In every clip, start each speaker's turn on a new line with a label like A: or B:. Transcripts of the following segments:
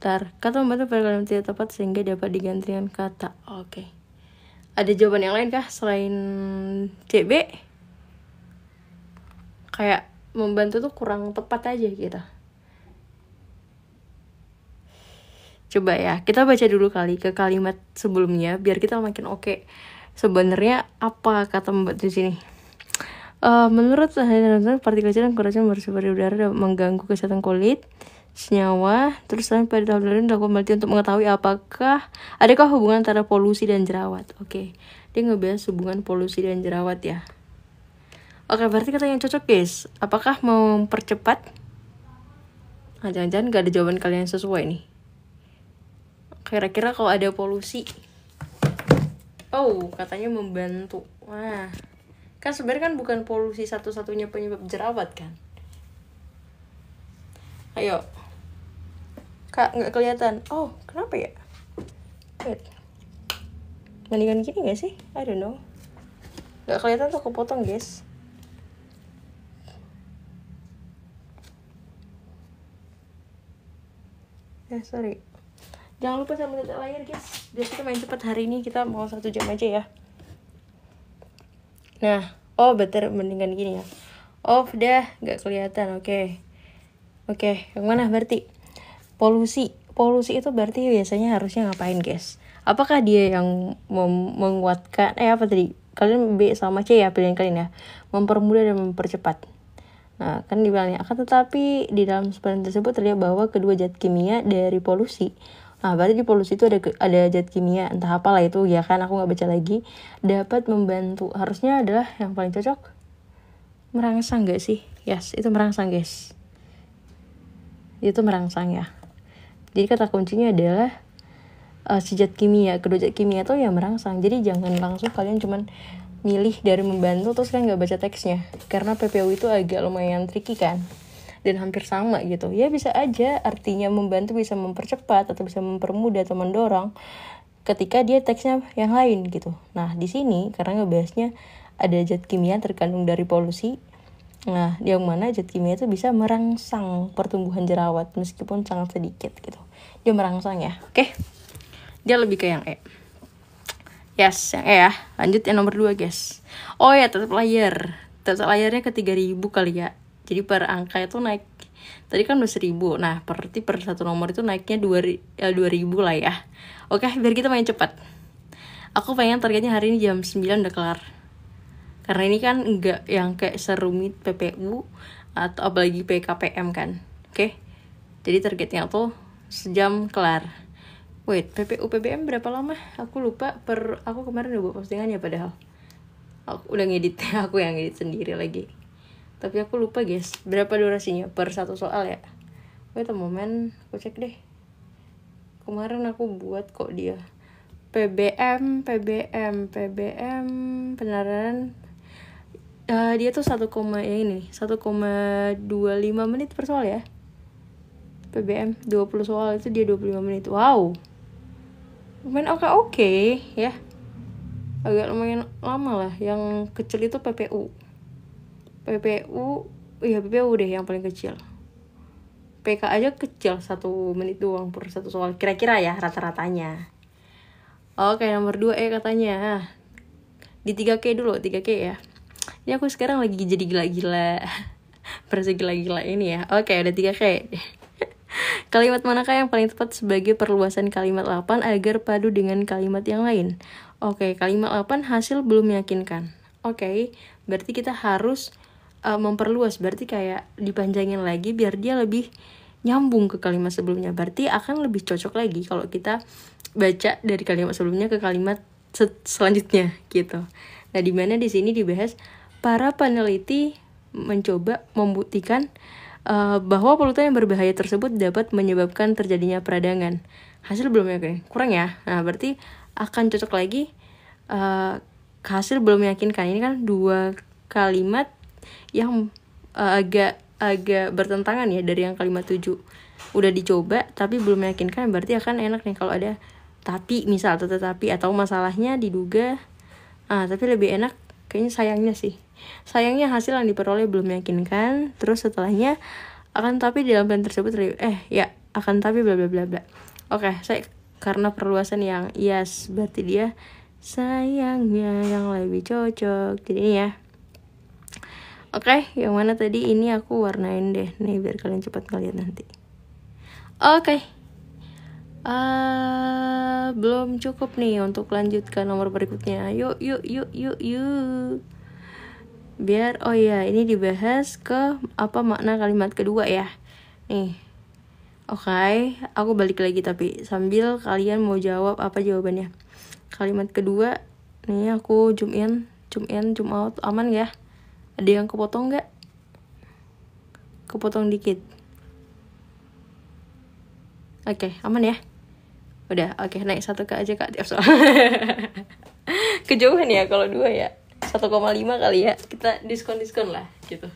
A: Kata membantu pada kalimat tidak tepat sehingga dapat diganti dengan kata. Oke. Ada jawaban yang lain kah selain CB? Kayak membantu tuh kurang tepat aja gitu. Coba ya, kita baca dulu kali ke kalimat sebelumnya biar kita makin oke. Sebenarnya apa kata membantu di sini? Menurut partikel kecil dan keracunan bersifat di udara dapat mengganggu kesehatan kulit, senyawa. Terus pada tahun lalu dilakukan penelitian untuk mengetahui adakah hubungan antara polusi dan jerawat. Oke, dia ngebahas hubungan polusi dan jerawat ya. Oke, berarti kata yang cocok guys. Apakah mau mempercepat? Jangan-jangan gak ada jawaban kalian yang sesuai nih. Kira-kira kalau ada polusi, katanya membantu. Wah, kan sebenarnya kan bukan polusi satu-satunya penyebab jerawat kan. Ayo Kak, nggak kelihatan. Kenapa ya? Wait, mendingan gini nggak sih? I don't know. Nggak kelihatan tuh, kepotong guys. Sorry. Jangan lupa sama lihat layar guys. Biar kita main cepat hari ini, kita mau 1 jam aja ya. Nah, better mendingan gini ya. Udah nggak kelihatan. Oke, yang mana berarti? Polusi itu berarti biasanya harusnya ngapain guys? Apakah dia yang menguatkan apa tadi? Kalian B sama C ya, pilihan kalian ya. Mempermudah dan mempercepat. Nah, kan dibilangnya akan tetapi di dalam sebenarnya tersebut terlihat bahwa kedua zat kimia dari polusi. Nah, berarti di polusi itu ada zat kimia, entah apalah itu ya kan, aku nggak baca lagi. Dapat membantu. Harusnya adalah yang paling cocok merangsang gak sih? Yes, itu merangsang guys. Itu merangsang ya. Jadi kata kuncinya adalah si zat kimia, kedua zat kimia itu ya merangsang. Jadi jangan langsung kalian cuman milih dari membantu terus kan nggak baca teksnya, karena PPU itu agak lumayan tricky kan, dan hampir sama gitu ya. Bisa aja artinya membantu bisa mempercepat atau bisa mempermudah atau mendorong ketika dia teksnya yang lain gitu. Nah di sini karena ngebahasnya ada zat kimia terkandung dari polusi, nah yang mana zat kimia itu bisa merangsang pertumbuhan jerawat meskipun sangat sedikit gitu. Dia merangsang ya. Oke, dia lebih ke yang E. Yes, yang E ya. Lanjut yang nomor 2 guys. Tetap layar. Tetap layarnya ke 3000 kali ya. Jadi per angka itu naik. Tadi kan udah 1000. Nah, berarti per satu nomor itu naiknya 2000 lah ya. Oke, biar kita main cepat. Aku pengen targetnya hari ini jam 9 udah kelar. Karena ini kan enggak yang kayak serumit PPU atau apalagi PKPM kan. Oke. Jadi targetnya tuh sejam kelar. Wait, PPU PBM berapa lama? Aku lupa. Aku kemarin udah buat postingannya padahal. Aku udah ngedit, aku yang ngedit sendiri lagi. Tapi aku lupa guys, berapa durasinya per satu soal ya. Wait a moment, aku cek deh. Kemarin aku buat kok dia. PBM penerangan. Dia tuh 1,25 menit per soal ya. PBM 20 soal itu dia 25 menit. Wow. Lumayan oke ya. Agak lumayan lama lah. Yang kecil itu PPU deh yang paling kecil. PK aja kecil 1 menit doang per satu soal. Kira-kira ya rata-ratanya. Oke, nomor 2 katanya. Di 3K dulu, 3K ya. Ini aku sekarang lagi jadi gila-gila. Versi gila-gila ini ya. Oke, udah 3K. Kalimat manakah yang paling tepat sebagai perluasan kalimat 8 agar padu dengan kalimat yang lain? Oke, kalimat 8 hasil belum meyakinkan. Oke, berarti kita harus memperluas. Berarti kayak dipanjangin lagi biar dia lebih nyambung ke kalimat sebelumnya. Berarti akan lebih cocok lagi kalau kita baca dari kalimat sebelumnya ke kalimat selanjutnya gitu. Nah, di mana di sini dibahas para peneliti mencoba membuktikan bahwa polutan yang berbahaya tersebut dapat menyebabkan terjadinya peradangan. Hasil belum yakin, kurang ya. Nah, berarti akan cocok lagi hasil belum meyakinkan. Ini kan 2 kalimat yang agak bertentangan ya dari yang kalimat 7. Udah dicoba tapi belum meyakinkan, berarti akan enak nih kalau ada tapi misal atau tetapi atau masalahnya diduga. Tapi lebih enak kayaknya sayangnya hasil yang diperoleh belum meyakinkan. Terus setelahnya Akan tapi dalam plan tersebut ya akan tapi bla bla bla bla. Oke, saya karena perluasan yang yes, berarti dia sayangnya yang lebih cocok. Jadi ini ya. Oke, yang mana tadi ini aku warnain deh nih biar kalian cepat ngeliat nanti. Oke. Belum cukup nih untuk lanjut ke nomor berikutnya. Yuk. Biar ini dibahas ke apa makna kalimat kedua ya. Nih. Oke, aku balik lagi tapi sambil kalian mau jawab apa jawabannya. Kalimat kedua, nih aku zoom in, zoom out, aman ya? Ada yang kepotong nggak? Kepotong dikit. Oke, aman ya? Udah, oke, naik 1 ke aja Kak tiap soal. Kejauhan ya kalau 2 ya. 1,5 kali ya. Kita diskon lah gitu.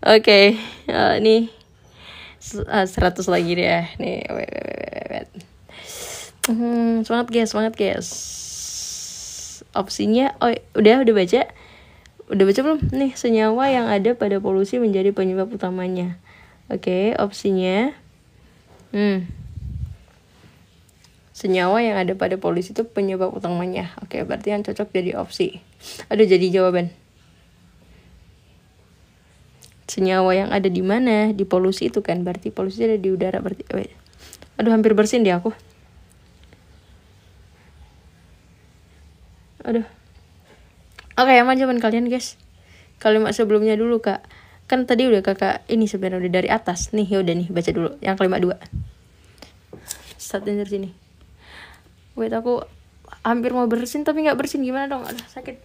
A: Oke, nih 100 lagi deh. Nih, wait. Semangat guys. Opsinya udah baca? Udah baca belum? Nih, senyawa yang ada pada polusi menjadi penyebab utamanya. Oke, opsinya senyawa yang ada pada polusi itu penyebab utamanya. Oke, berarti yang cocok jadi opsi. Ada jadi jawaban. Senyawa yang ada di mana? Di polusi itu kan. Berarti polusi ada di udara. Berarti aduh, hampir bersin deh aku. Aduh. Oke, aman jawaban kalian guys. Kalimat sebelumnya dulu Kak. Kan tadi udah kakak ini sebenarnya udah dari atas. Nih yaudah nih baca dulu. Yang kalimat 2. Startin dari sini. Wait, aku hampir mau bersin tapi gak bersin. Gimana dong? Aduh, sakit.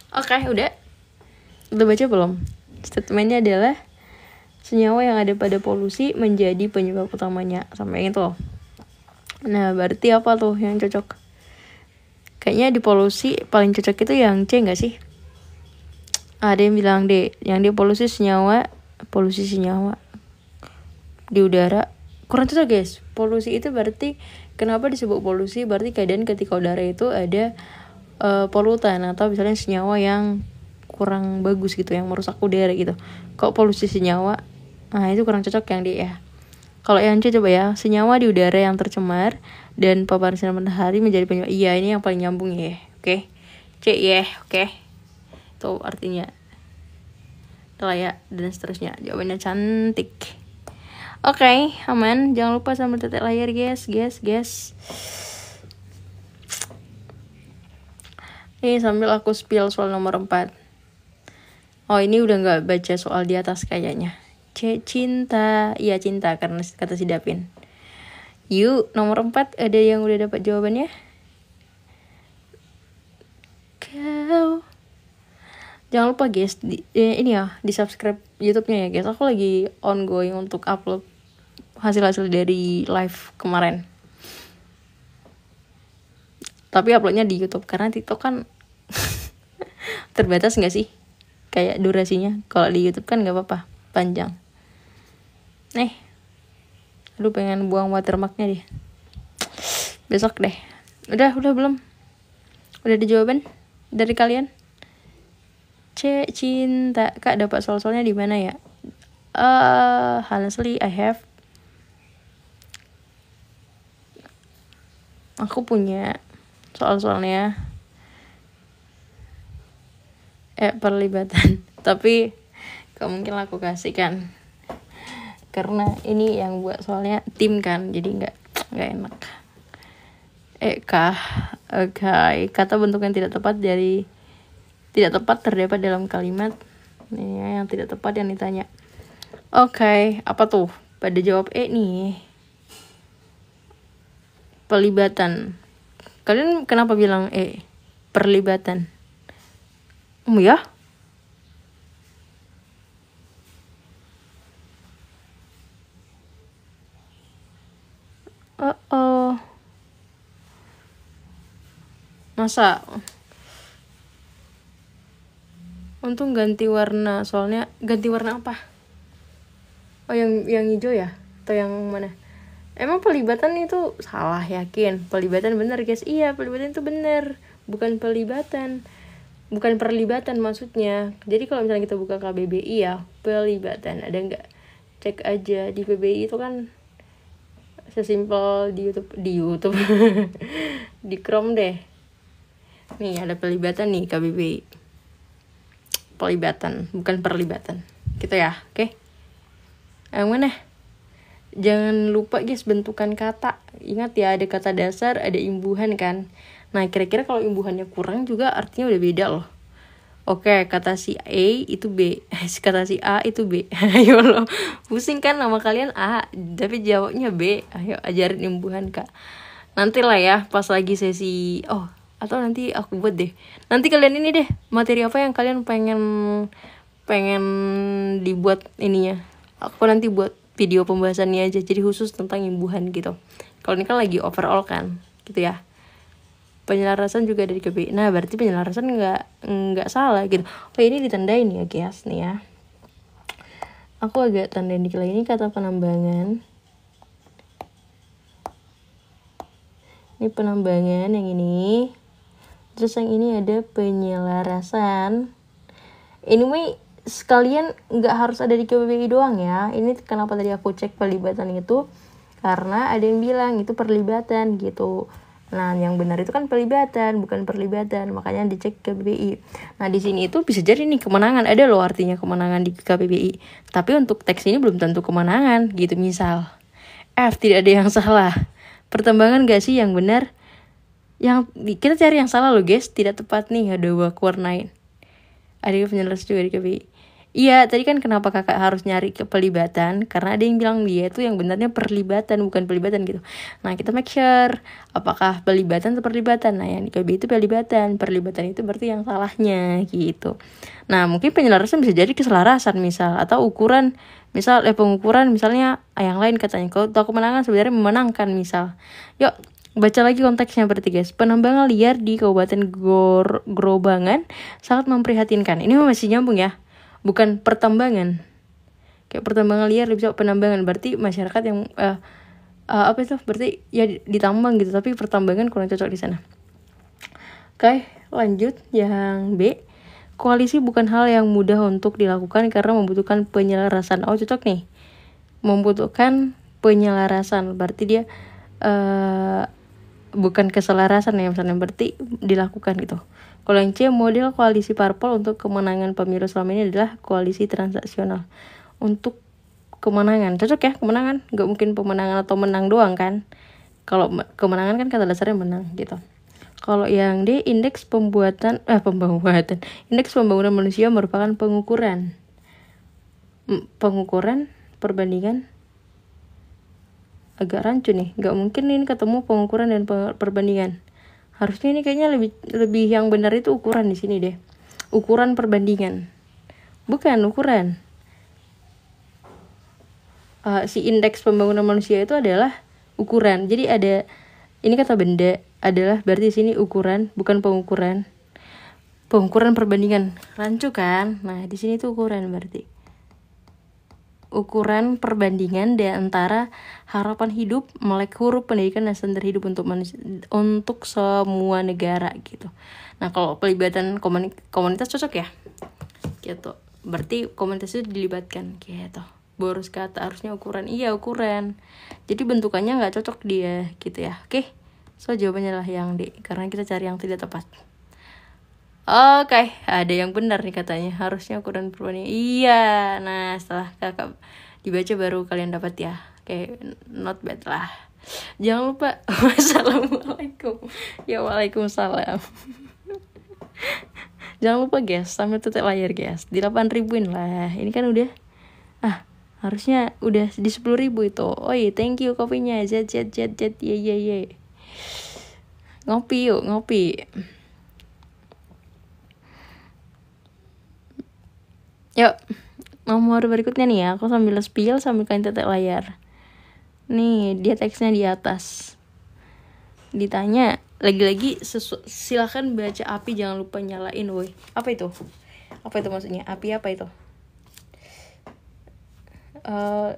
A: Oke, udah baca belum? Statementnya adalah senyawa yang ada pada polusi menjadi penyebab utamanya. Sampai itu loh. Nah, berarti apa tuh yang cocok? Kayaknya di polusi paling cocok itu yang C gak sih? Ada yang bilang D. Yang di polusi senyawa di udara. Kurang cocok guys. Polusi itu berarti, kenapa disebut polusi? Berarti keadaan ketika udara itu ada polutan atau misalnya senyawa yang kurang bagus gitu, yang merusak udara gitu. Kok polusi senyawa? Nah, itu kurang cocok yang D ya. Kalau yang C coba ya, senyawa di udara yang tercemar dan paparan sinar matahari menjadi penyebab. Iya, ini yang paling nyambung ya. Oke. C ya, oke. Itu artinya layak dan seterusnya. Jawabannya cantik. Oke, aman. Jangan lupa sambil tetek layar guys. Nih sambil aku spill soal nomor 4. Oh, ini udah gak baca soal di atas kayaknya. C, cinta. Iya, cinta karena kata si Dapin. Yuk, nomor 4 ada yang udah dapat jawabannya? Kau. Jangan lupa guys, ini ya, di subscribe YouTube-nya ya guys. Aku lagi ongoing untuk upload hasil-hasil dari live kemarin. Tapi uploadnya di YouTube karena TikTok kan terbatas gak sih? Kayak durasinya. Kalau di YouTube kan gak apa-apa, panjang. Aduh, pengen buang watermarknya deh. Besok deh. Udah belum? Udah ada jawaban dari kalian? C, cinta. Kak dapat soal-soalnya di mana ya? Honestly, I have. Aku punya soal-soalnya. Perlibatan. Tapi gak mungkin aku kasih kan. Karena ini yang buat soalnya tim kan, jadi nggak enak. Kata bentuk yang tidak tepat terdapat dalam kalimat. Ini yang tidak tepat yang ditanya. Oke, apa tuh? Pada jawab E nih. Pelibatan. Kalian kenapa bilang E? Perlibatan. Ya? Masa? Untung ganti warna, soalnya ganti warna apa? Oh, yang hijau ya? Atau yang mana? Emang pelibatan itu salah, yakin? Pelibatan benar guys. Iya, pelibatan itu benar, bukan pelibatan. bukan perlibatan maksudnya. Jadi kalau misalnya kita buka KBBI ya, pelibatan ada nggak? Cek aja di PBI itu kan sesimpel di YouTube di Chrome deh. Nih ada pelibatan nih KBBI. Pelibatan, bukan perlibatan. Gitu ya, oke? Yang mana? Jangan lupa guys bentukan kata. Ingat ya, ada kata dasar, ada imbuhan kan. Nah kira-kira kalau imbuhannya kurang juga artinya udah beda loh. Oke, kata si A itu B, kata si A itu B. Ayo lo, pusing kan nama kalian A, tapi jawabnya B. Ayo ajarin imbuhan kak. Nanti lah ya, pas lagi sesi. Oh, atau nanti aku buat deh. Nanti kalian ini deh, materi apa yang kalian pengen dibuat ininya. Aku nanti buat video pembahasannya aja, jadi khusus tentang imbuhan gitu. Kalau ini kan lagi overall kan, gitu ya. Penyelarasan juga dari KBBI. Nah berarti penyelarasan nggak salah gitu. Oh ini ditandain ya guys nih ya. Aku agak tandain dikit lagi. Ini kata penambangan. Ini penambangan yang ini. Terus yang ini ada penyelarasan. Anyway sekalian nggak harus ada di KBBI doang ya. Ini kenapa tadi aku cek pelibatan itu, karena ada yang bilang itu perlibatan gitu. Nah, yang benar itu kan pelibatan, bukan perlibatan. Makanya dicek KBBI. Nah, di sini itu bisa jadi nih kemenangan. Ada loh artinya kemenangan di KBBI. Tapi untuk teks ini belum tentu kemenangan gitu. Misal, F tidak ada yang salah. Pertambangan gak sih yang benar? Yang kita cari yang salah loh guys. Tidak tepat nih, ada warnain. Ada penjelasan juga di KBBI. Iya, tadi kan kenapa kakak harus nyari ke pelibatan? Karena ada yang bilang dia itu yang benarnya perlibatan, bukan pelibatan gitu. Nah, kita make sure apakah pelibatan atau perlibatan. Nah, yang di KBBI itu pelibatan. Perlibatan itu berarti yang salahnya gitu. Nah, mungkin penyelarasan bisa jadi keselarasan misal. Atau ukuran, misal pengukuran misalnya yang lain katanya. Kalau kemenangan sebenarnya memenangkan misal. Yuk, baca lagi konteksnya berarti guys. Penambangan liar di Kabupaten Grobangan sangat memprihatinkan. Ini masih nyambung ya. Bukan pertambangan. Kayak pertambangan liar bisa penambangan, berarti masyarakat yang apa itu? Berarti ya ditambang gitu, tapi pertambangan kurang cocok di sana. Oke, lanjut yang B. Koalisi bukan hal yang mudah untuk dilakukan karena membutuhkan penyelarasan. Oh, cocok nih. Membutuhkan penyelarasan, berarti dia bukan keselarasan ya, misalnya berarti dilakukan gitu. Kalau yang C, model koalisi parpol untuk kemenangan pemilu selama ini adalah koalisi transaksional. Untuk kemenangan, cocok ya kemenangan, nggak mungkin pemenangan atau menang doang kan. Kalau kemenangan kan kata dasarnya menang gitu. Kalau yang D, indeks pembuatan indeks pembangunan manusia merupakan pengukuran perbandingan. Agak rancu nih, nggak mungkin ini ketemu pengukuran dan perbandingan. Harusnya ini kayaknya lebih yang benar itu ukuran di sini deh. Ukuran perbandingan. Bukan ukuran. Si indeks pembangunan manusia itu adalah ukuran. Jadi ada ini kata benda adalah berarti di sini ukuran, bukan pengukuran. Pengukuran perbandingan. Rancu kan? Nah, di sini tuh ukuran berarti. Ukuran perbandingan di antara harapan hidup, melek huruf, pendidikan dan standar hidup untuk semua negara gitu. Nah, kalau pelibatan komunitas cocok ya? Gitu. Berarti komunitas itu dilibatkan gitu. Boros kata harusnya ukuran. Iya, ukuran. Jadi bentukannya nggak cocok dia gitu ya. Oke. So jawabannya lah yang D karena kita cari yang tidak tepat. Oke, ada yang benar nih katanya. Harusnya ukuran perbandingan. Iya, nah setelah kakak dibaca baru kalian dapat ya. Oke, not bad lah. Jangan lupa. Wassalamualaikum. Ya waalaikumsalam. Jangan lupa guys, sampai tutup layar guys. Di 8.000-in lah. Ini kan udah harusnya udah di 10.000 itu. Oh iya, thank you kopinya. Jet. Ye. Ngopi yuk, ngopi. Yuk, nomor berikutnya nih ya. Aku sambil spill sambil kalian tetek layar. Nih, dia teksnya di atas. Ditanya, lagi-lagi silakan baca api, jangan lupa nyalain woi. Apa itu? Apa itu maksudnya? Api apa itu?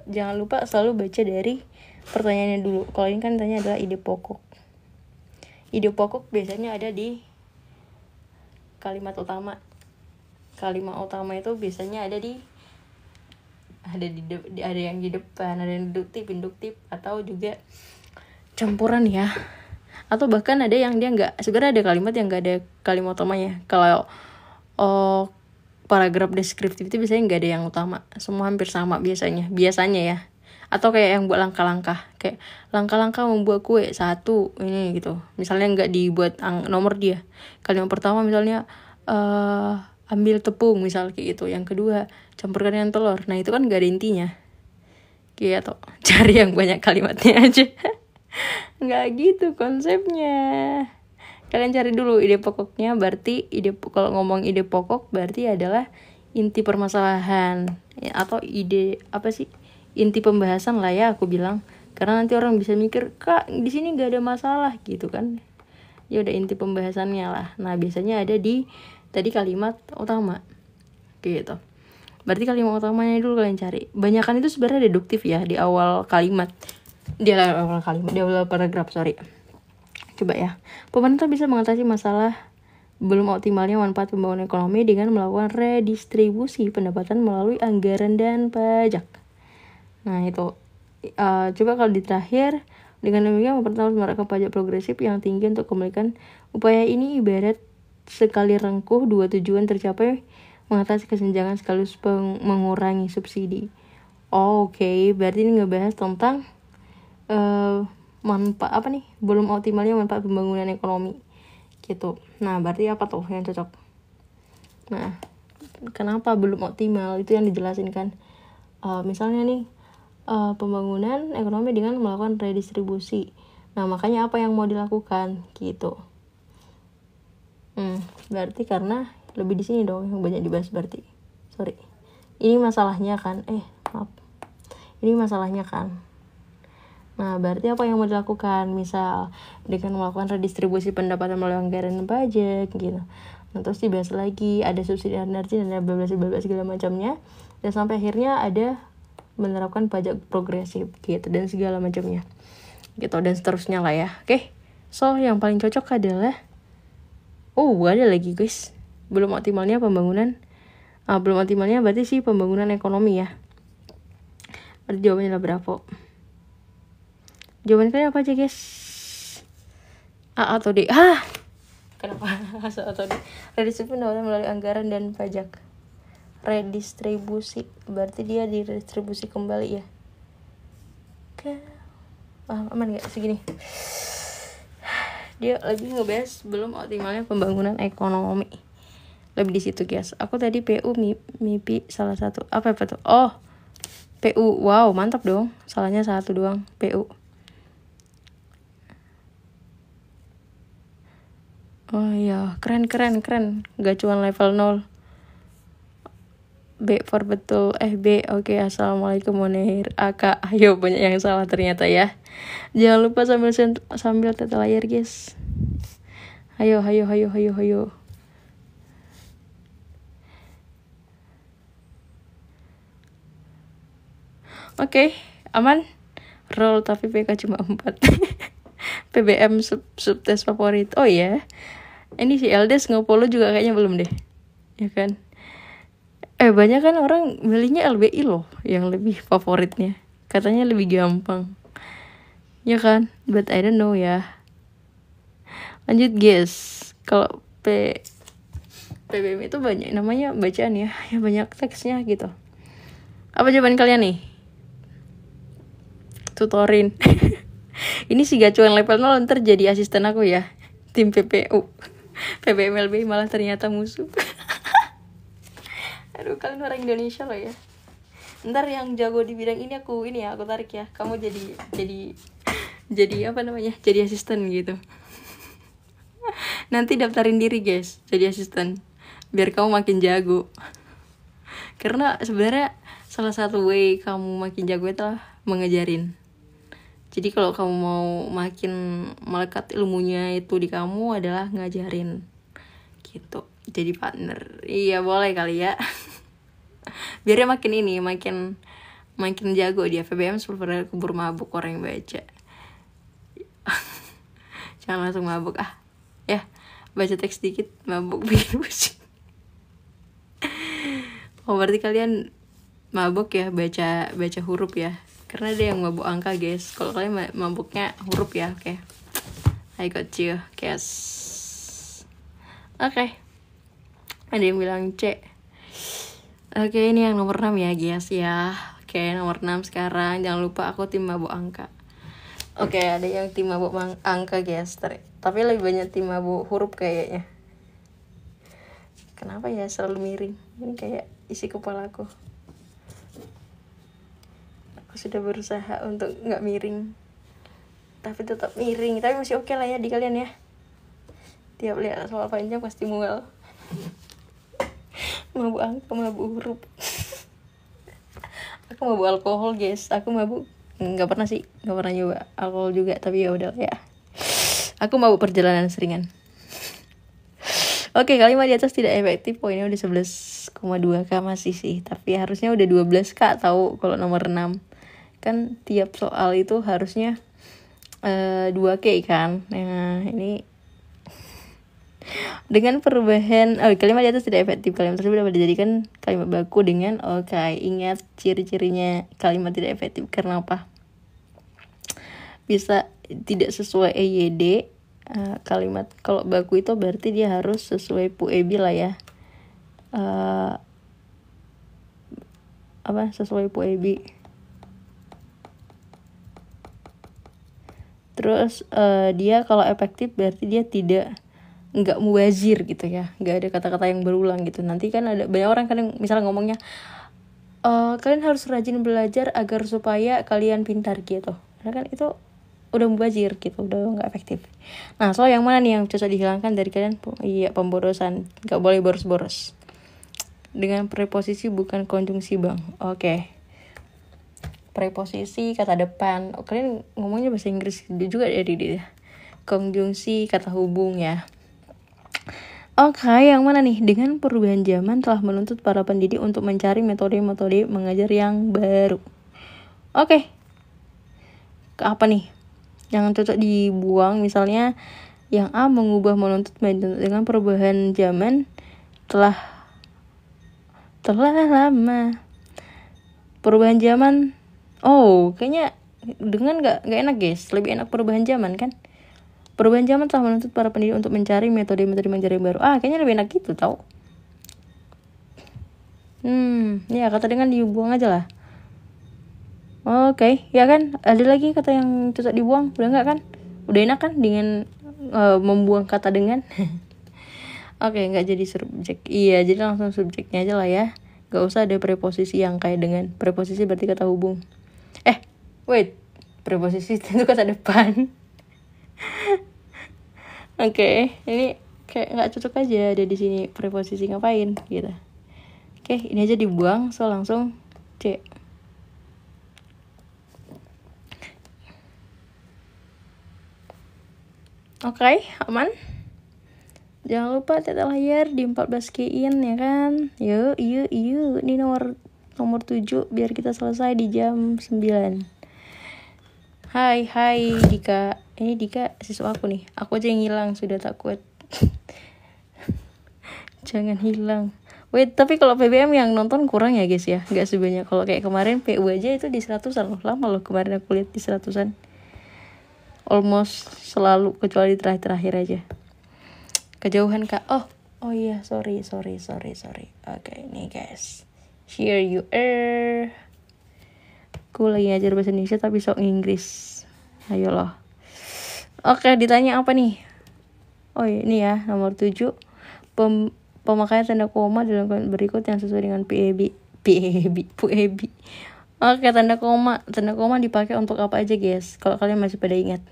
A: Jangan lupa selalu baca dari pertanyaannya dulu. Kalau ini kan tanya adalah ide pokok. Ide pokok biasanya ada di kalimat utama. Kalimat utama itu biasanya ada yang di depan, ada yang induktif, atau juga campuran ya. Atau bahkan ada yang dia nggak, sebenarnya ada kalimat yang nggak ada kalimat utamanya. Kalau paragraf deskriptif itu biasanya nggak ada yang utama, semua hampir sama biasanya ya. Atau kayak yang buat langkah-langkah, kayak langkah-langkah membuat kue satu ini gitu, misalnya nggak dibuat nomor dia. Kalimat pertama misalnya ambil tepung misal kayak gitu, yang kedua campurkan dengan telur. Nah itu kan nggak ada intinya gitu. Cari yang banyak kalimatnya aja. Nggak gitu konsepnya. Kalian cari dulu ide pokoknya. Berarti kalau ngomong ide pokok berarti adalah inti permasalahan atau ide apa sih, inti pembahasan lah ya aku bilang. Karena nanti orang bisa mikir, kak di sini nggak ada masalah gitu kan. Ya udah, inti pembahasannya lah. Nah biasanya ada di tadi kalimat utama gitu. Berarti kalimat utamanya dulu kalian cari. Banyakan itu sebenarnya deduktif ya di awal kalimat. Di awal paragraf, sorry. Coba ya. Pemerintah bisa mengatasi masalah belum optimalnya manfaat pembangunan ekonomi dengan melakukan redistribusi pendapatan melalui anggaran dan pajak. Nah itu. Coba kalau di terakhir, dengan demikian pemerintah harus menerapkan pajak progresif yang tinggi untuk kembalikan. Upaya ini ibarat sekali rengkuh, dua tujuan tercapai, mengatasi kesenjangan sekaligus mengurangi subsidi. Oke, berarti ini ngebahas tentang manfaat apa nih? Belum optimalnya manfaat pembangunan ekonomi gitu. Nah, berarti apa tuh yang cocok? Nah, kenapa belum optimal? Itu yang dijelasin kan. Misalnya nih, pembangunan ekonomi dengan melakukan redistribusi. Nah, makanya apa yang mau dilakukan gitu. Berarti karena lebih di sini dong yang banyak dibahas berarti. Sorry. Ini masalahnya kan. Maaf. Ini masalahnya kan. Nah, berarti apa yang mau dilakukan? Misal dengan melakukan redistribusi pendapatan melalui anggaran pajak gitu. Nah, terus dibahas lagi ada subsidi energi dan ada bla segala macamnya. Dan sampai akhirnya ada menerapkan pajak progresif gitu dan segala macamnya. Gitu dan seterusnya lah ya. Oke. So, yang paling cocok adalah ada lagi guys. Belum optimalnya pembangunan. Belum optimalnya berarti sih pembangunan ekonomi ya. Berarti jawabannya adalah berapa? Jawaban kalian apa aja guys? A atau D? Kenapa A atau D? Redistribusi pendapatan melalui anggaran dan pajak. Redistribusi berarti dia diredistribusi kembali ya. Aman gak segini? Dia lagi ngebahas belum optimalnya pembangunan ekonomi. Lebih di situ guys. Aku tadi PU MIPI salah satu. Apa tuh? PU. Wow, mantap dong. Salahnya satu doang. PU. Oh iya, keren. Gak cuma level 0. B for betul. B. Oke, assalamualaikum Monir. AK. Ayo, banyak yang salah ternyata ya. Jangan lupa sambil tata layar guys. Ayo. Oke, aman. Roll tapi PK cuma 4. PBM subtes favorit. Oh ya. Ini si LDS nge-follow juga kayaknya belum deh. Ya kan? Banyak kan orang milihnya LBI loh yang lebih favoritnya. Katanya lebih gampang. Ya kan? But I don't know ya. Lanjut guys. Kalau PBM itu banyak namanya bacaan ya. Ya banyak teksnya gitu. Apa jawaban kalian nih? Tutorin. Ini si gacuan level 0 ntar jadi asisten aku ya. Tim PPU. PBM LBI malah ternyata musuh. Aduh, kalian orang Indonesia loh ya. Ntar yang jago di bidang ini aku tarik ya. Kamu jadi apa namanya? Jadi asisten gitu. Nanti daftarin diri guys, jadi asisten. Biar kamu makin jago. Karena sebenarnya salah satu way kamu makin jago itu mengajarin. Jadi kalau kamu mau makin melekat ilmunya itu di kamu adalah ngajarin gitu. Jadi partner. Iya boleh kali ya. Biar dia makin jago dia. PBM sebenarnya kubur mabuk orang yang baca. Jangan langsung mabuk ya. baca teks dikit mabuk bikin pusing. Oh berarti kalian mabuk ya baca huruf ya, karena ada yang mabuk angka guys. Kalau kalian mabuknya huruf ya. Oke. I got you guys. Oke. Ada yang bilang C. Oke, ini yang nomor 6 ya guys ya. Oke, nomor 6 sekarang. Jangan lupa aku tim mabuk angka. Oke, ada yang tim mabuk angka guys. Tapi lebih banyak tim mabuk huruf kayaknya. Kenapa ya selalu miring? Ini kayak isi kepalaku. Aku sudah berusaha untuk gak miring, tapi tetap miring. Tapi masih oke lah ya di kalian ya. Tiap lihat soal panjang pasti mual. Mabuk angka, mabuk huruf. Aku mabuk alkohol guys. Aku mabuk nggak pernah nyoba alkohol juga, tapi ya udah ya. Aku mabuk perjalanan seringan. Oke, kalimat di atas tidak efektif. Poinnya udah 11,2k masih sih, tapi harusnya udah 12k tahu kalau nomor 6. Kan tiap soal itu harusnya 2k kan. Nah, ini dengan perubahan kalimat di atas tidak efektif. Kalimat tersebut dapat dijadikan kalimat baku dengan ingat ciri-cirinya kalimat tidak efektif. Karena apa? Bisa tidak sesuai EYD. Kalimat kalau baku itu berarti dia harus sesuai PUEB lah ya. Sesuai PUEB. Terus dia kalau efektif berarti dia nggak mubazir gitu ya, nggak ada kata-kata yang berulang gitu. Nanti kan ada banyak orang kan misalnya ngomongnya kalian harus rajin belajar agar supaya kalian pintar gitu, karena kan itu udah mubazir gitu, udah nggak efektif. Nah, soal yang mana nih yang cocok dihilangkan dari kalian? Iya, pemborosan, nggak boleh boros-boros dengan preposisi bukan konjungsi bang. Oke. Preposisi kata depan. Kalian ngomongnya bahasa Inggris juga dari dia. Konjungsi kata hubung ya. Oke, yang mana nih? Dengan perubahan zaman telah menuntut para pendidik untuk mencari metode-metode mengajar yang baru. Oke. Apa nih? Yang cocok dibuang, misalnya yang A mengubah menuntut dengan perubahan zaman telah lama. Perubahan zaman. Kayaknya dengan gak enak guys. Lebih enak perubahan zaman kan? Perubahan zaman telah menuntut para pendidik untuk mencari metode-metode mengajar yang baru. Kayaknya lebih enak gitu tau. Ya kata dengan dibuang aja lah. Oke, ya kan? Ada lagi kata yang cocok dibuang? Udah enggak kan? Udah enak kan dengan membuang kata dengan? Oke, enggak jadi subjek. Iya, jadi langsung subjeknya aja lah ya. Gak usah ada preposisi yang kayak dengan. Preposisi berarti kata hubung. Wait. Preposisi itu kata depan. Oke, ini kayak nggak cocok aja ada di sini preposisi ngapain gitu. Oke, ini aja dibuang, so langsung C. Oke, aman. Jangan lupa tata layar di 14K-in ya kan. Yuk, ini nomor 7 biar kita selesai di jam 9. Hai Dika. Ini Dika siswa aku nih. Aku aja yang hilang, sudah tak kuat. Jangan hilang. Wait, tapi kalau PBM yang nonton kurang ya guys ya. Gak sebanyak kalau kayak kemarin PU aja itu di 100-an loh. Lama loh kemarin aku lihat di 100-an. Almost selalu, kecuali terakhir aja. Kejauhan kak. Oh iya, sorry. Oke, nih guys. Here you are. Aku lagi ngajar bahasa Indonesia tapi sok Inggris. Ayo loh. Oke, ditanya apa nih? Ini ya, nomor 7. Pemakaian tanda koma dalam berikut yang sesuai dengan PUEB. Oke, tanda koma dipakai untuk apa aja guys? Kalau kalian masih pada ingat.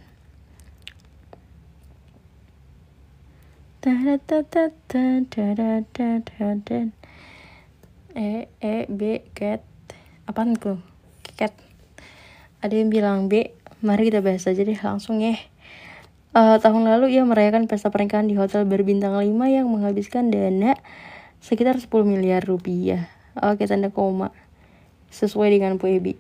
A: B cat. Apaan tuh? Cat. Ada yang bilang B. Mari kita bahas aja deh langsung ya. Tahun lalu ia merayakan pesta pernikahan di hotel berbintang 5 yang menghabiskan dana sekitar 10 miliar rupiah. Oke, tanda koma sesuai dengan PUEB.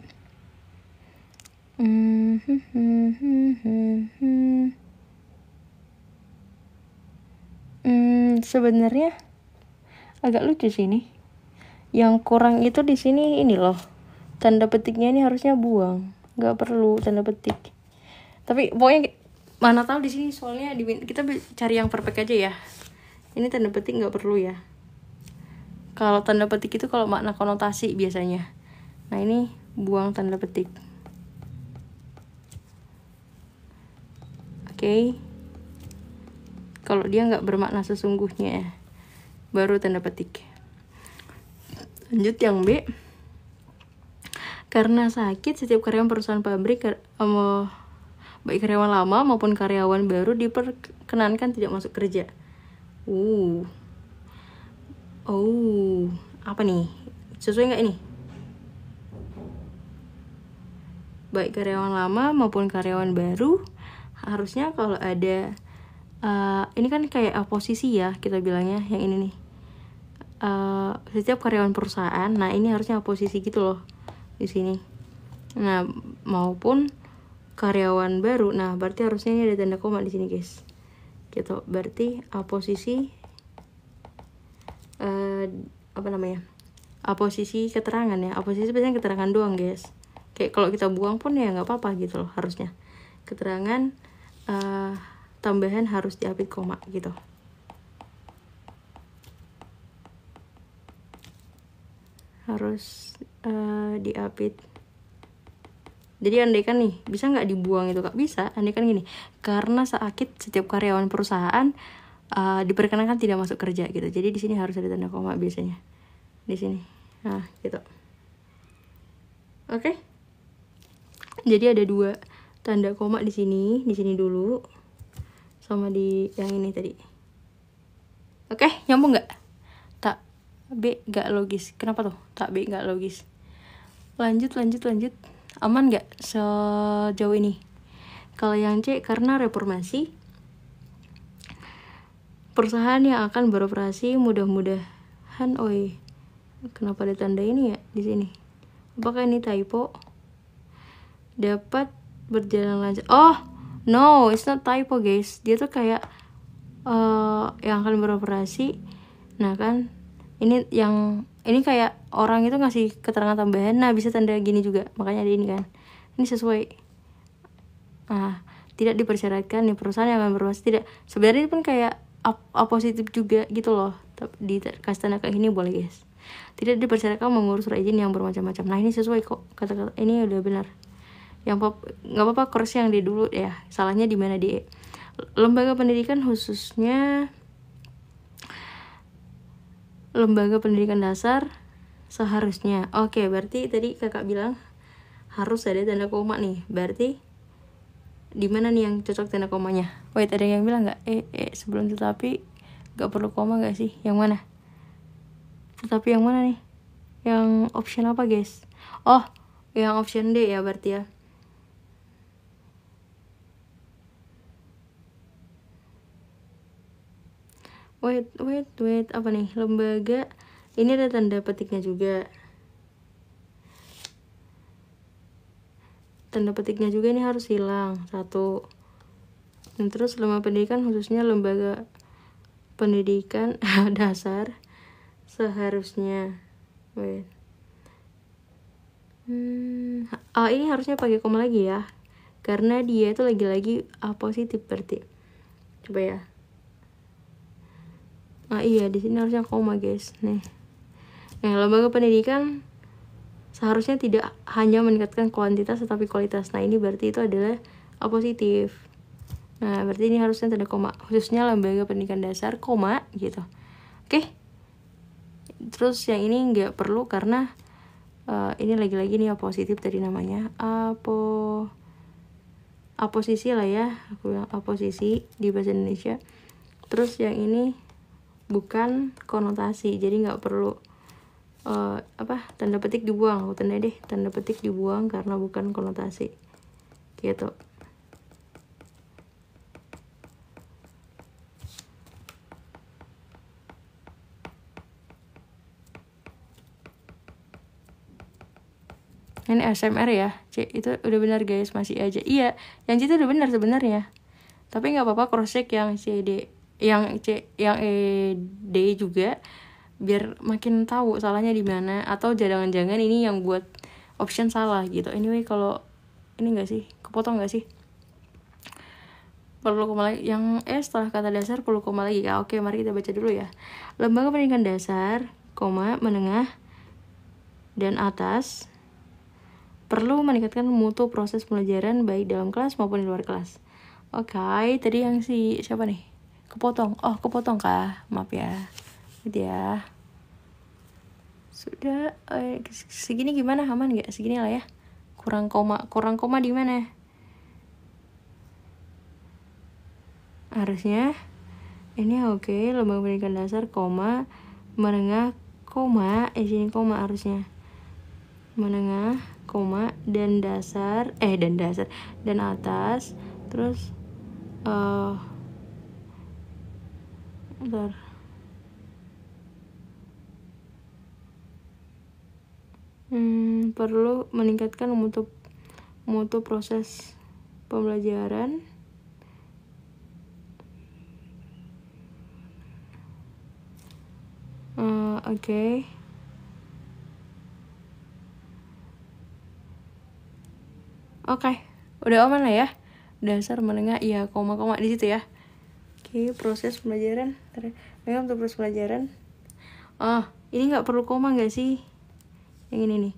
A: Sebenarnya agak lucu sih ini. Yang kurang itu di sini ini loh. Tanda petiknya ini harusnya buang. Nggak perlu tanda petik. Tapi pokoknya mana tahu di sini soalnya kita cari yang perfect aja ya. Ini tanda petik nggak perlu ya. Kalau tanda petik itu kalau makna konotasi biasanya. Nah ini buang tanda petik. Oke. Kalau dia nggak bermakna sesungguhnya, baru tanda petik. Lanjut yang B. Karena sakit, setiap karyawan perusahaan pabrik, baik karyawan lama maupun karyawan baru, diperkenankan tidak masuk kerja. Apa nih? Sesuai nggak ini? Baik karyawan lama maupun karyawan baru, harusnya kalau ada ini kan kayak oposisi ya kita bilangnya, yang ini nih. Setiap karyawan perusahaan, nah ini harusnya oposisi gitu loh di sini. Nah, maupun karyawan baru, nah berarti harusnya ini ada tanda koma di sini guys. Gitu, berarti oposisi oposisi keterangan ya. Oposisi biasanya keterangan doang guys. Kayak kalau kita buang pun ya nggak apa-apa gitu loh harusnya. Keterangan tambahan harus diapit koma gitu. Harus diapit. Jadi andaikan nih, bisa nggak dibuang itu Kak? Bisa, andaikan gini. Karena sakit, setiap karyawan perusahaan diperkenankan tidak masuk kerja gitu. Jadi di sini harus ada tanda koma biasanya. Di sini. Nah, gitu. Oke. Jadi ada 2 tanda koma di sini dulu. Sama di yang ini tadi. Oke, nyambung nggak? Tak B nggak logis. Kenapa tuh? Tak B nggak logis. Lanjut. Aman nggak sejauh ini? Kalau yang C, karena reformasi, perusahaan yang akan beroperasi mudah-mudahan. Kenapa ada tanda ini ya di sini? Apakah ini typo? Dapat berjalan lancar. No, it's not typo guys. Dia tuh kayak yang akan beroperasi. Nah kan, ini kayak orang itu ngasih keterangan tambahan. Nah bisa tanda gini juga, makanya ada ini kan. Ini sesuai. Tidak dipersyaratkan nih perusahaan yang akan beroperasi tidak. Sebenarnya ini pun kayak positif juga gitu loh. Dikasih tanda kayak ini boleh guys. Tidak dipersyaratkan mengurus surat izin yang bermacam-macam. Nah ini sesuai kok, kata-kata ini udah benar. Yang nggak apa-apa, koreksi yang di dulu ya. Salahnya di mana di lembaga pendidikan, khususnya lembaga pendidikan dasar seharusnya. Oke, berarti tadi kakak bilang harus ada tanda koma nih. Berarti di mana nih yang cocok tanda komanya? Wait, ada yang bilang nggak? Sebelum tetapi nggak perlu koma nggak sih? Yang mana? Tetapi yang mana nih? Yang option apa guys? Yang option D ya berarti ya. Wait, apa nih? Lembaga, ini ada tanda petiknya juga. Tanda petiknya juga ini harus hilang, 1. Dan terus lembaga pendidikan, khususnya lembaga pendidikan dasar seharusnya. Wait. Ini harusnya pakai koma lagi ya. Karena dia itu lagi-lagi positif berarti. Coba ya. Iya, di sini harusnya koma guys. Nih. Lembaga pendidikan seharusnya tidak hanya meningkatkan kuantitas tetapi kualitas. Nah, ini berarti itu adalah positif. Nah, berarti ini harusnya tanda koma. Khususnya lembaga pendidikan dasar, koma gitu. Oke. Terus yang ini nggak perlu karena ini lagi-lagi nih positif tadi namanya. Oposisi lah ya. Aku bilang oposisi di bahasa Indonesia. Terus yang ini bukan konotasi, jadi nggak perlu tanda petik dibuang. Aku tanda deh, tanda petik dibuang karena bukan konotasi gitu. Ini SMR ya, C itu udah benar guys, masih aja. Iya, yang C itu udah benar sebenarnya, tapi nggak apa-apa cross check yang C D. yang D juga, biar makin tahu salahnya di mana, atau jangan-jangan ini yang buat option salah gitu. Anyway, kalau ini enggak sih, kepotong enggak sih? Perlu koma lagi. Yang setelah kata dasar perlu koma lagi. Oke, mari kita baca dulu ya. Lembaga pendidikan dasar, koma, menengah, dan atas perlu meningkatkan mutu proses pembelajaran baik dalam kelas maupun di luar kelas. Oke, tadi yang siapa nih? Kepotong. Oh, kepotong kah? Maaf ya. Gitu ya. Sudah, segini gimana? Aman nggak? Segini lah ya. Kurang koma di mana? Harusnya ini oke. Lembaga pendidikan dasar, koma, menengah, koma, sini koma harusnya. Menengah, koma, dan dasar, dan atas, terus bentar. Perlu meningkatkan mutu proses pembelajaran oke. Oke, udah aman lah ya. Dasar, menengah, iya, koma di situ ya. Oke, proses pembelajaran. Memang untuk proses pembelajaran. Ini nggak perlu koma nggak sih? Yang ini nih.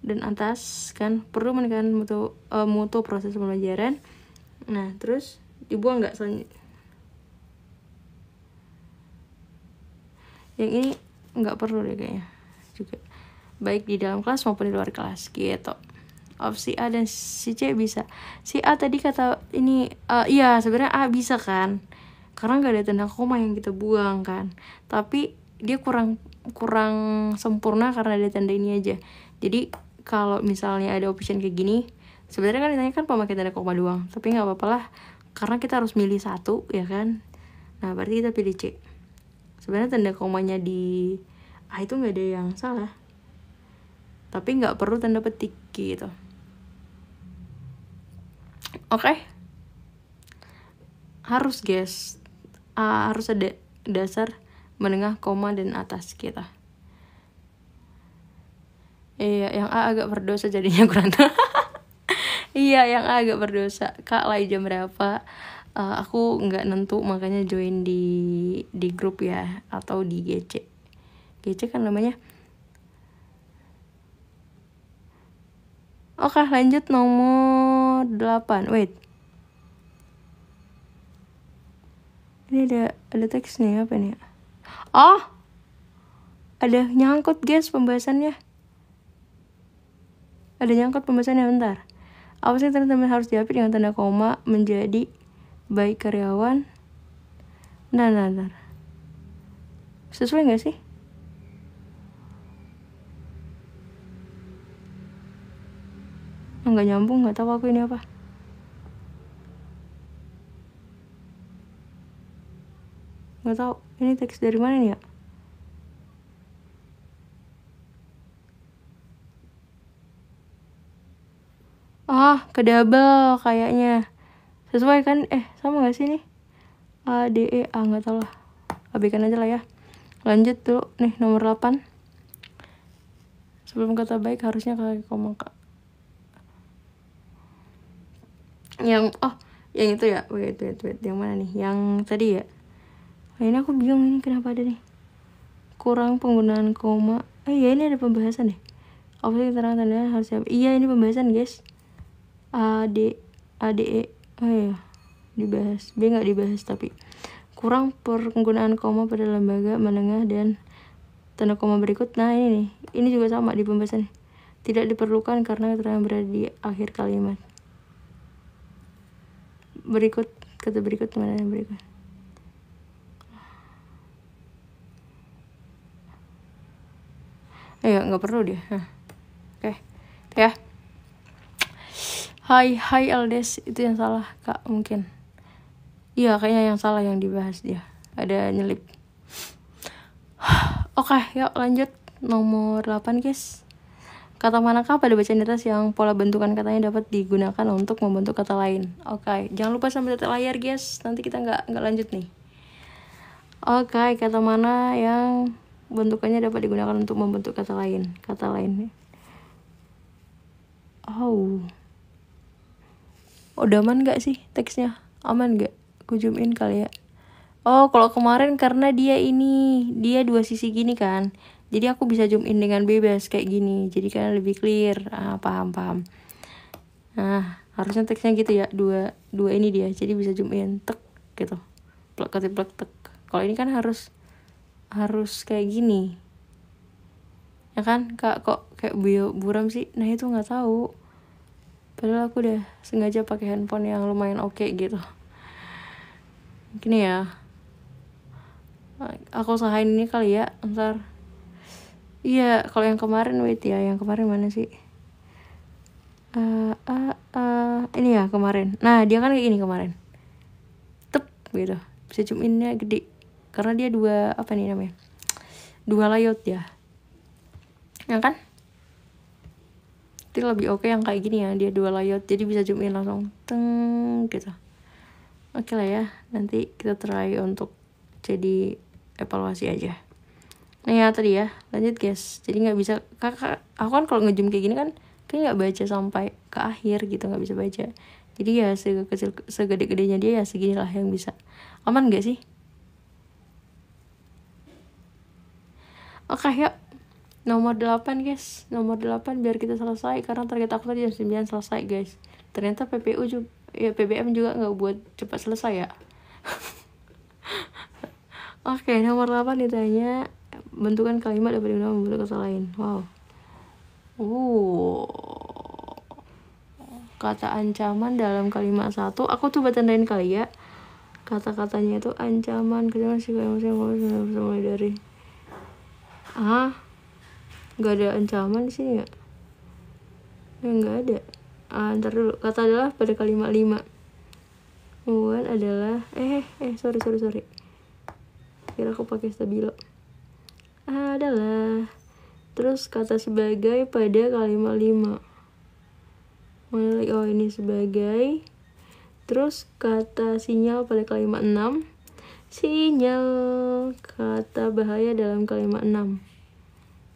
A: Dan atas kan perlu meningkatkan mutu proses pembelajaran. Nah, terus dibuang nggak selanjutnya? Yang ini nggak perlu deh kayaknya juga. Baik di dalam kelas maupun di luar kelas gitu. Opsi A dan si C bisa. Si A tadi kata ini iya sebenarnya A bisa kan, karena nggak ada tanda koma yang kita buang kan. Tapi dia kurang sempurna karena ada tanda ini aja. Jadi kalau misalnya ada option kayak gini, sebenarnya kan ditanya kan pemakai tanda koma doang. Tapi nggak apa-apa lah, karena kita harus milih satu ya kan. Nah berarti kita pilih C. Sebenarnya tanda komanya di A itu nggak ada yang salah, tapi nggak perlu tanda petik gitu. Oke. Harus guys, harus ada dasar, menengah, koma, dan atas kita. Iya, yang A agak berdosa jadinya kurang tahu. Iya, yang A agak berdosa. Kak, lagi jam berapa? Aku nggak nentu, makanya join di grup ya, atau di GC. GC kan namanya. Oke, lanjut nomor 8. Wait. Ini ada teks nih, apa nih? Oh, ada nyangkut guys pembahasannya. Bentar. Apa sih teman-teman harus diapit dengan tanda koma menjadi baik karyawan? Nah. Sesuai nggak sih? Nggak nyambung, nggak tahu aku ini apa. Nggak tahu ini teks dari mana nih ya. Ke double kayaknya. Sesuai kan? Sama nggak sih nih? A, D, E, A, nggak tahu lah. Abaikan aja lah ya. Lanjut dulu nih nomor 8. Sebelum kata baik harusnya pakai koma kak. Yang itu ya. Wait. Yang mana nih? Yang tadi ya. Ini aku bingung ini kenapa ada nih. Kurang penggunaan koma. Iya ini ada pembahasan deh. Apa sih keterangan tanda harus siapa? Iya ini pembahasan guys. A, D, E. Iya. Dibahas. B nggak dibahas tapi. Kurang penggunaan koma pada lembaga menengah dan tanda koma berikut. Nah ini nih. Ini juga sama di pembahasan. Tidak diperlukan karena keterangan berada di akhir kalimat. Kata berikut mana yang berikut? Nggak perlu dia. Oke. Ya. Hai Aldes, itu yang salah kak mungkin. Iya kayaknya yang salah yang dibahas dia. Ada nyelip. Oke, yuk lanjut nomor 8 guys. Kata manakah pada bacaan di atas yang pola bentukan katanya dapat digunakan untuk membentuk kata lain? Oke, jangan lupa sambil lihat layar guys. Nanti kita nggak lanjut nih. Oke, kata mana yang bentukannya dapat digunakan untuk membentuk kata lain? Kata lain. Oh, udah aman gak sih teksnya? Aman gak? Aku zoom in kali ya. Oh, kalau kemarin karena dia dua sisi gini kan, jadi aku bisa zoom in dengan bebas kayak gini, jadi kan lebih clear. Paham. Nah, harusnya teksnya gitu ya, dua ini dia, jadi bisa zoom in, tek gitu, plek tek. Kalau ini kan harus kayak gini, ya kan? Kok kayak buram sih? Nah itu nggak tahu. Padahal aku udah sengaja pakai handphone yang lumayan oke gitu. Gini ya. Aku usahain ini kali ya, ntar. Iya, kalau yang kemarin wait ya, yang kemarin mana sih? Ini ya kemarin. Nah, dia kan kayak gini kemarin. Tep gitu. Bisa zoom innya gede. Karena dia dua apa nih namanya? Dua layout ya. Ya kan? Itu lebih oke yang kayak gini ya, dia dua layout. Jadi bisa zoom in langsung teng gitu. Oke lah ya, nanti kita try untuk jadi evaluasi aja. Nah ya tadi ya, lanjut guys. Jadi nggak bisa aku kan kalau ngezoom kayak gini kan kayak nggak baca sampai ke akhir gitu, nggak bisa baca. Jadi ya segede-gedenya dia ya seginilah yang bisa. Aman nggak sih? Oke yuk, nomor 8 guys. Nomor 8 biar kita selesai, karena target aku tadi jam 9 selesai guys. Ternyata PPU juga ya, PBM juga nggak buat cepat selesai ya. Oke, nomor 8 ditanya bentukan kalimat dapat digunakan membentuk kata lain. Wow. Kata ancaman dalam kalimat satu. Aku coba tandain kali ya. Kata-katanya itu ancaman, kemudian si kalimatnya mulai dari nggak ada ancaman di sini ya? Nggak ada. Ntar dulu. Kata adalah pada kalimat 5. Kemudian adalah sorry. Kira aku pakai stabilo. Adalah. Terus kata sebagai pada kalimat 5. Oh ini sebagai. Terus kata sinyal pada kalimat 6. Sinyal. Kata bahaya dalam kalimat 6.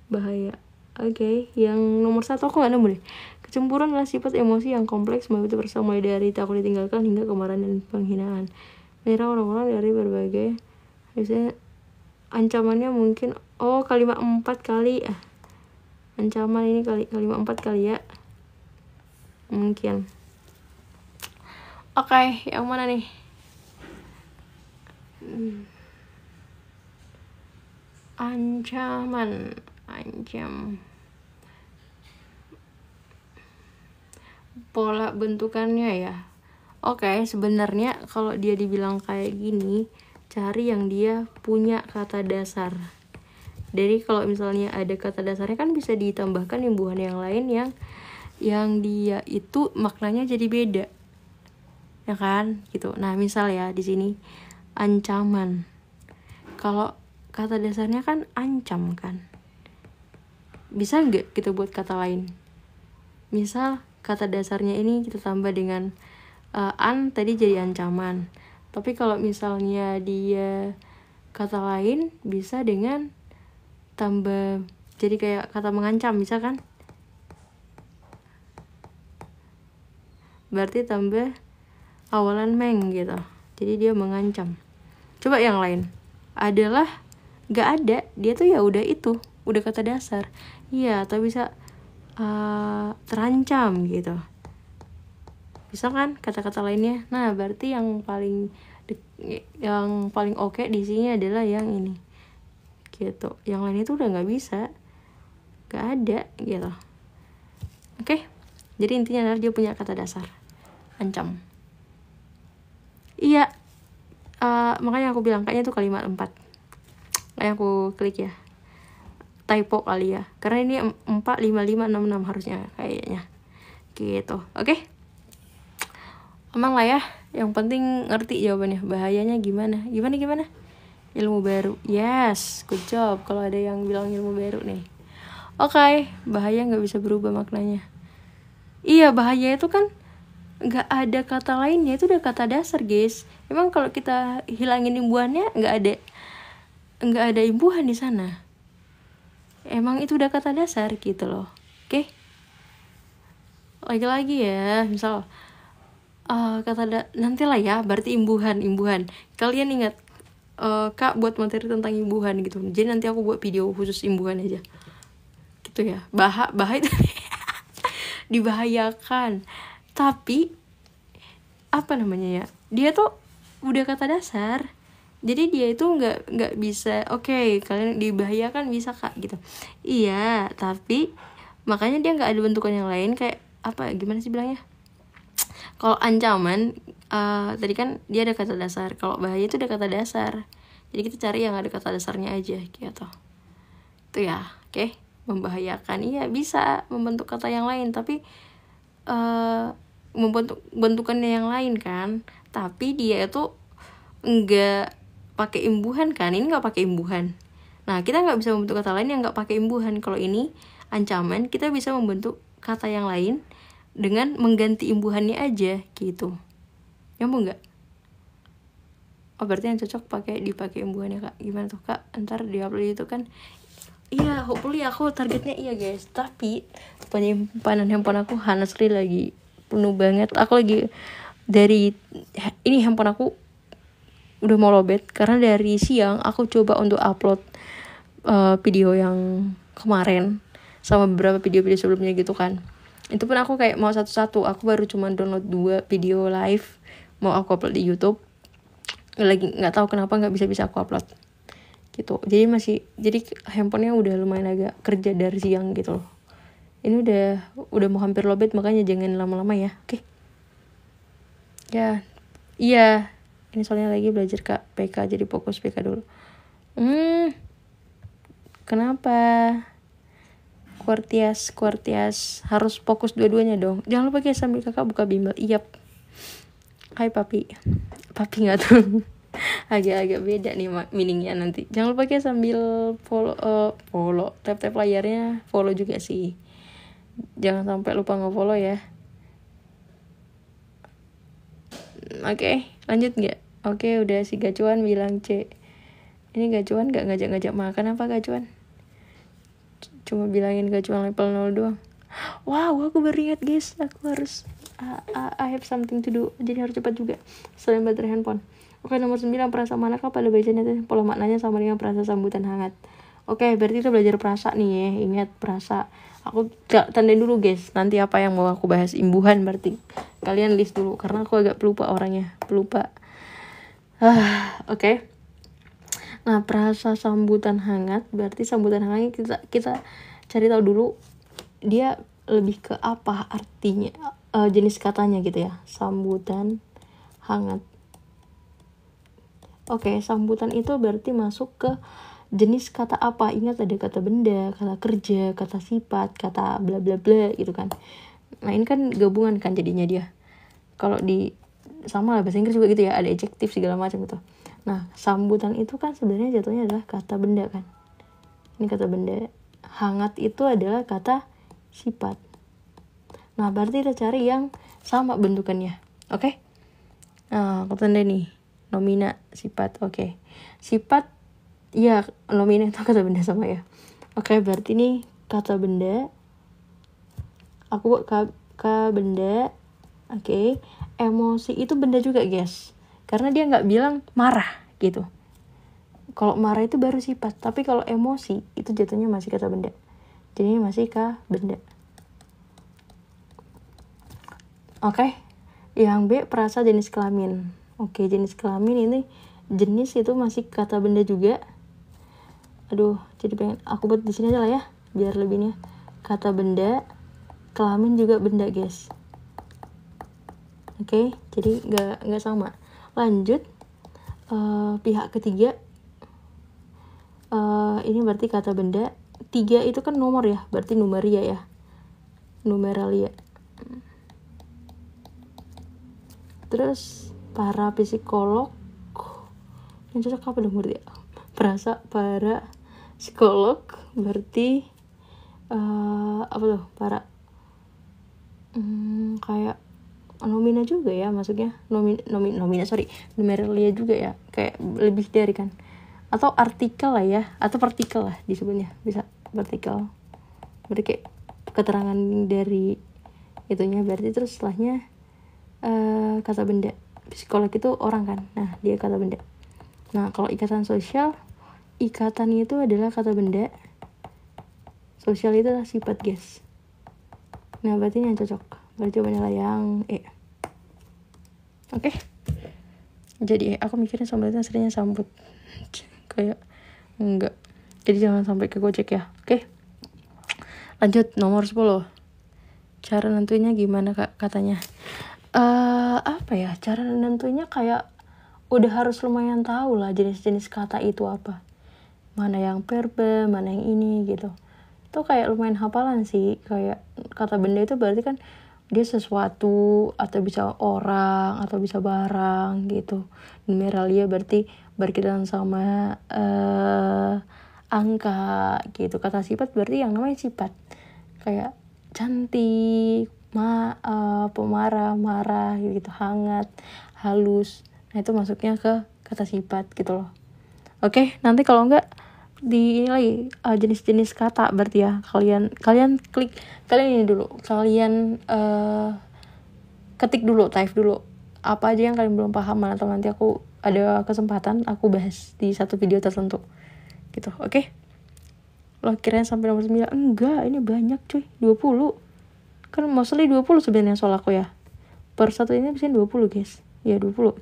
A: Bahaya. Oke, yang nomor 1 aku gak nemu deh. Kecemburuan adalah sifat emosi yang kompleks, begitu bersama mulai dari takut ditinggalkan hingga kemarahan dan penghinaan. Menyerang orang-orang dari berbagai, biasanya ancamannya mungkin kalimat 4 kali. Ancaman ini kalimat 4 kali ya. Mungkin. Oke, yang mana nih? Ancaman. Pola bentukannya ya. Oke, sebenarnya kalau dia dibilang kayak gini, cari yang dia punya kata dasar. Jadi kalau misalnya ada kata dasarnya kan bisa ditambahkan imbuhan yang lain yang dia itu maknanya jadi beda. Ya kan? Gitu. Nah, misal ya di sini ancaman. Kalau kata dasarnya kan ancam kan. Bisa nggak kita buat kata lain? Misal kata dasarnya ini kita tambah dengan tadi jadi ancaman. Tapi kalau misalnya dia kata lain bisa dengan tambah jadi kayak kata mengancam, bisa kan? Berarti tambah awalan meng gitu. Jadi dia mengancam. Coba yang lain. Adalah nggak ada, dia tuh ya udah itu, udah kata dasar. Iya, atau bisa terancam gitu. Bisa kan kata-kata lainnya? Nah, berarti yang paling oke di sini adalah yang ini. Gitu. Yang lain itu udah nggak bisa. Nggak ada gitu. Oke. Jadi intinya adalah dia punya kata dasar. Ancam. Iya. Makanya aku bilang kayaknya itu kalimat 4. Kayak aku klik ya. Typo kali ya. Karena ini 4, 5, 5, 6, 6 harusnya kayaknya. Gitu. Oke. Aman lah ya. Yang penting ngerti jawabannya. Bahayanya gimana? Gimana? Ilmu baru. Yes. Good job. Kalau ada yang bilang ilmu baru nih. Oke. Bahaya gak bisa berubah maknanya. Iya, bahaya itu kan gak ada kata lainnya. Itu udah kata dasar guys. Emang kalau kita hilangin imbuhannya gak ada nggak ada imbuhan di sana. Emang itu udah kata dasar gitu loh. Oke? Lagi-lagi ya, misal nantilah ya, berarti imbuhan. Kalian ingat Kak buat materi tentang imbuhan gitu. Jadi nanti aku buat video khusus imbuhan aja. Gitu ya. Bahaya itu dibahayakan. Tapi apa namanya ya? Dia tuh udah kata dasar. Jadi dia itu nggak bisa. Oke, kalian dibahayakan bisa Kak gitu. Iya, tapi makanya dia nggak ada bentukan yang lain kayak apa? Gimana sih bilangnya? Kalau ancaman tadi kan dia ada kata dasar. Kalau bahaya itu ada kata dasar. Jadi kita cari yang ada kata dasarnya aja gitu. Itu ya, oke? Membahayakan. Iya, bisa membentuk kata yang lain, tapi membentuk bentukannya yang lain kan. Tapi dia itu enggak pakai imbuhan kan. Ini nggak pakai imbuhan. Nah, kita nggak bisa membentuk kata lain yang nggak pakai imbuhan. Kalau ini ancaman, kita bisa membentuk kata yang lain dengan mengganti imbuhannya aja gitu. Nyambung nggak? Oh, berarti yang cocok dipakai imbuhannya Kak. Gimana tuh Kak? Ntar di-upload itu kan. Iya, hopefully aku targetnya iya guys. Tapi penyimpanan handphone aku honestly lagi penuh banget. Aku lagi ini handphone aku udah mau lowbat karena dari siang aku coba untuk upload video yang kemarin sama beberapa video-video sebelumnya gitu kan. Itu pun aku kayak mau satu-satu. Aku baru cuma download 2 video live mau aku upload di YouTube. Lagi nggak tahu kenapa nggak bisa aku upload gitu. Jadi handphonenya udah lumayan agak kerja dari siang gitu loh. Ini udah mau hampir lowbat, makanya jangan lama-lama ya. Oke. Ya. Iya. Ini soalnya lagi belajar Kak PK, jadi fokus PK dulu. Kenapa? Kuartias harus fokus dua-duanya dong. Jangan lupa guys sambil Kakak buka bimbel. Iya. Hai papi nggak tuh. agak beda nih meaningnya nanti. Jangan lupa guys sambil follow tap layarnya, follow juga sih. Jangan sampai lupa nge-follow ya. Oke, lanjut nggak? Oke, udah si Gacuan bilang C. Ini Gacuan nggak ngajak makan apa Gacuan? Cuma bilangin Gacuan level 0 doang. Wow, aku baru ingat guys, aku harus I have something to do. Jadi harus cepat juga. Selain baterai handphone. Oke, nomor 9, perasa manakah pada bacanya pola maknanya sama dengan perasa sambutan hangat. Oke, berarti kita belajar perasa nih ya. Ingat perasa. Aku tandain dulu guys. Nanti apa yang mau aku bahas imbuhan berarti. Kalian list dulu karena aku agak pelupa orangnya. Oke. Nah, perasa sambutan hangat berarti sambutan hangat kita cari tahu dulu dia lebih ke apa artinya, jenis katanya gitu ya. Sambutan hangat. Oke, sambutan itu berarti masuk ke jenis kata apa. Ingat ada kata benda, kata kerja, kata sifat, kata bla bla bla gitu kan. Nah, ini kan gabungan kan jadinya dia. Kalau sama lah bahasa Inggris juga gitu ya, ada adjektif segala macam gitu. Nah, sambutan itu kan sebenarnya jatuhnya adalah kata benda kan. Ini kata benda. Hangat itu adalah kata sifat. Nah, berarti kita cari yang sama bentukannya. Oke? Nah, aku tanda nih. Nomina, sifat. Oke. Sifat, ya nomina itu kata benda sama ya. Oke, berarti ini kata benda. Aku buat benda. Oke. Emosi itu benda juga guys. Karena dia nggak bilang marah gitu. Kalau marah itu baru sifat. Tapi kalau emosi itu jatuhnya masih kata benda. Jadi ini masih benda. Oke. Yang B, perasa jenis kelamin. Oke, jenis kelamin ini jenis itu masih kata benda juga. Aduh, jadi pengen aku buat di sini aja lah ya, biar lebihnya. Kata benda, kelamin juga benda, guys. Oke, jadi nggak sama. Lanjut, pihak ketiga. Ini berarti kata benda. 3 itu kan nomor ya, berarti numeria ya. Numeralia. Terus para psikolog yang cocok apa dong berarti ya? Para psikolog berarti apa tuh? Para kayak nomina juga ya, maksudnya nomina numeralia juga ya, kayak lebih dari kan. atau artikel lah ya, atau partikel lah disebutnya, bisa partikel. Berarti kayak keterangan dari itunya, berarti terus setelahnya kata benda. Psikolog itu orang kan, nah dia kata benda. Nah kalau ikatan sosial, ikatan itu adalah kata benda, sosial itu adalah sifat guys. Nah berarti ini yang cocok, berarti jawabannya lah yang E. Oke. Jadi aku mikirnya sambutnya seringnya sambut kayak enggak, jadi jangan sampai ke Gojek ya. Oke, lanjut nomor 10. Cara nentuinnya gimana kak katanya? Apa ya, cara nentuinnya kayak udah harus lumayan tahu lah jenis-jenis kata itu apa, mana yang verba, mana yang ini gitu. Itu kayak lumayan hafalan sih. Kayak kata benda itu berarti kan dia sesuatu, atau bisa orang, atau bisa barang gitu. Numeralia berarti berkaitan sama angka gitu. Kata sifat berarti yang namanya sifat, kayak cantik, pemarah, marah gitu, hangat, halus. Nah itu masuknya ke kata sifat gitu loh. Oke, nanti kalau enggak di lagi jenis-jenis kata berarti ya, kalian ini dulu, kalian ketik dulu, type dulu apa aja yang kalian belum paham, atau nanti aku ada kesempatan aku bahas di satu video tertentu gitu. Oke? Lo kirain sampai nomor 9? Enggak, ini banyak cuy, 20 kan, mostly 20 sebenarnya soal aku ya, per satu ini bisa 20 guys ya, 20.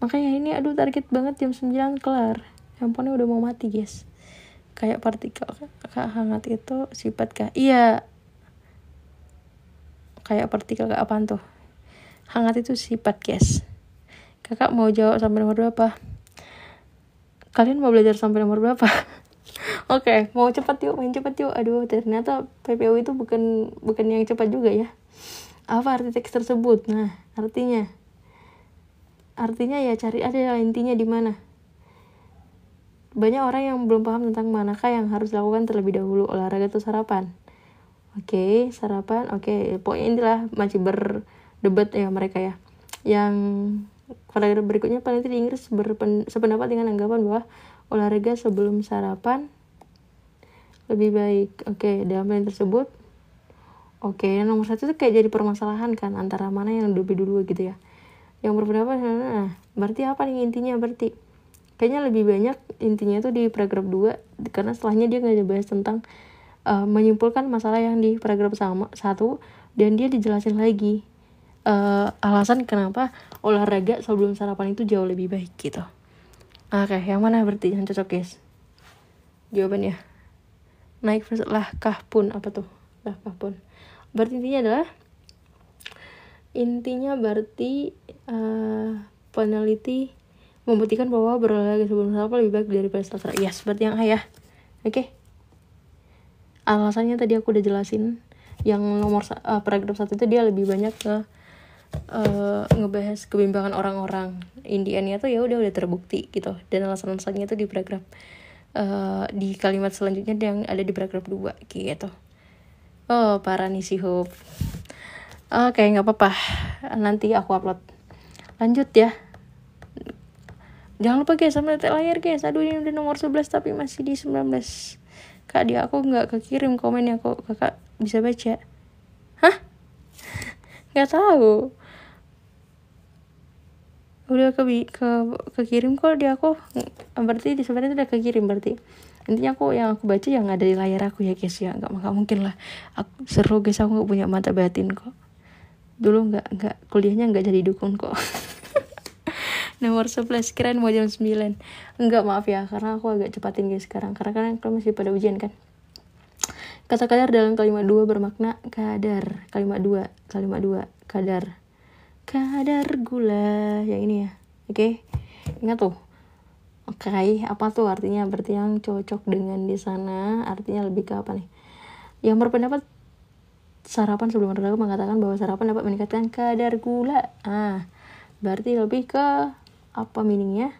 A: Makanya ini aduh target banget, jam 9 kelar, handphonenya udah mau mati guys. Kayak partikel kak, hangat itu sifat kak? Iya, kayak partikel kak, apaan tuh? Hangat itu sifat guys. Kakak mau jawab sampai nomor berapa? Kalian mau belajar sampai nomor berapa? Oke, mau cepat yuk, main cepat yuk. Aduh, ternyata PPU itu bukan yang cepat juga ya. Apa arti teks tersebut? Nah, artinya ya cari aja intinya di mana. Banyak orang yang belum paham tentang manakah yang harus dilakukan terlebih dahulu, olahraga atau sarapan. Oke, sarapan. Oke, pokoknya inilah masih berdebat ya mereka ya. Yang paragraf berikutnya peneliti di Inggris sependapat dengan anggapan bahwa olahraga sebelum sarapan lebih baik. Oke, dalam hal tersebut, nomor 1 itu kayak jadi permasalahan kan, antara mana yang lebih dulu gitu ya. Yang berpendapat, nah, berarti apa nih intinya? Berarti kayaknya lebih banyak intinya itu di paragraf 2, karena setelahnya dia nggak bahas tentang menyimpulkan masalah yang di paragraf 1, dan dia dijelasin lagi alasan kenapa olahraga sebelum sarapan itu jauh lebih baik gitu. Oke, yang mana berarti yang cocok guys? Jawabannya naik lahkah pun, apa tuh lahkah pun? Berarti intinya berarti peneliti membuktikan bahwa berolahraga sebelum sarapan lebih baik daripada setelah. Yes, berarti yang A ya. Oke. Alasannya tadi aku udah jelasin. Yang nomor paragraf 1 itu dia lebih banyak ke ngebahas kebimbangan orang-orang. Indiannya tuh ya udah terbukti gitu. Dan alasan-alasannya tuh di paragraf di kalimat selanjutnya yang ada di paragraf 2 gitu. Oh, parah nih si Hope. Oke, nggak apa-apa. Nanti aku upload. Lanjut ya. Jangan lupa guys, sampai detik layar guys. Aduh, ini udah nomor 11 tapi masih di 19. Kak, dia aku nggak kekirim komennya kok. Kakak bisa baca? Hah? Nggak tahu. Udah kekirim kok di aku. Berarti di sebenarnya udah kekirim berarti. Intinya yang aku baca yang ada di layar aku ya guys ya. Nggak mungkin lah. Seru guys, aku nggak punya mata batin kok. Dulu nggak kuliahnya nggak jadi dukun kok. Nomor 11, kirain mau jam 9. Enggak, maaf ya, karena aku agak cepatin guys sekarang. Karena kan masih pada ujian kan. Kata kadar dalam kalimat 2 bermakna kadar. Kalimat 2, kadar. Kadar gula, yang ini ya. Oke. Ingat tuh. Oke, apa tuh artinya? Berarti yang cocok dengan di sana, artinya lebih ke apa nih? Yang berpendapat sarapan sebelum olahraga mengatakan bahwa sarapan dapat meningkatkan kadar gula. Berarti lebih ke apa meaningnya?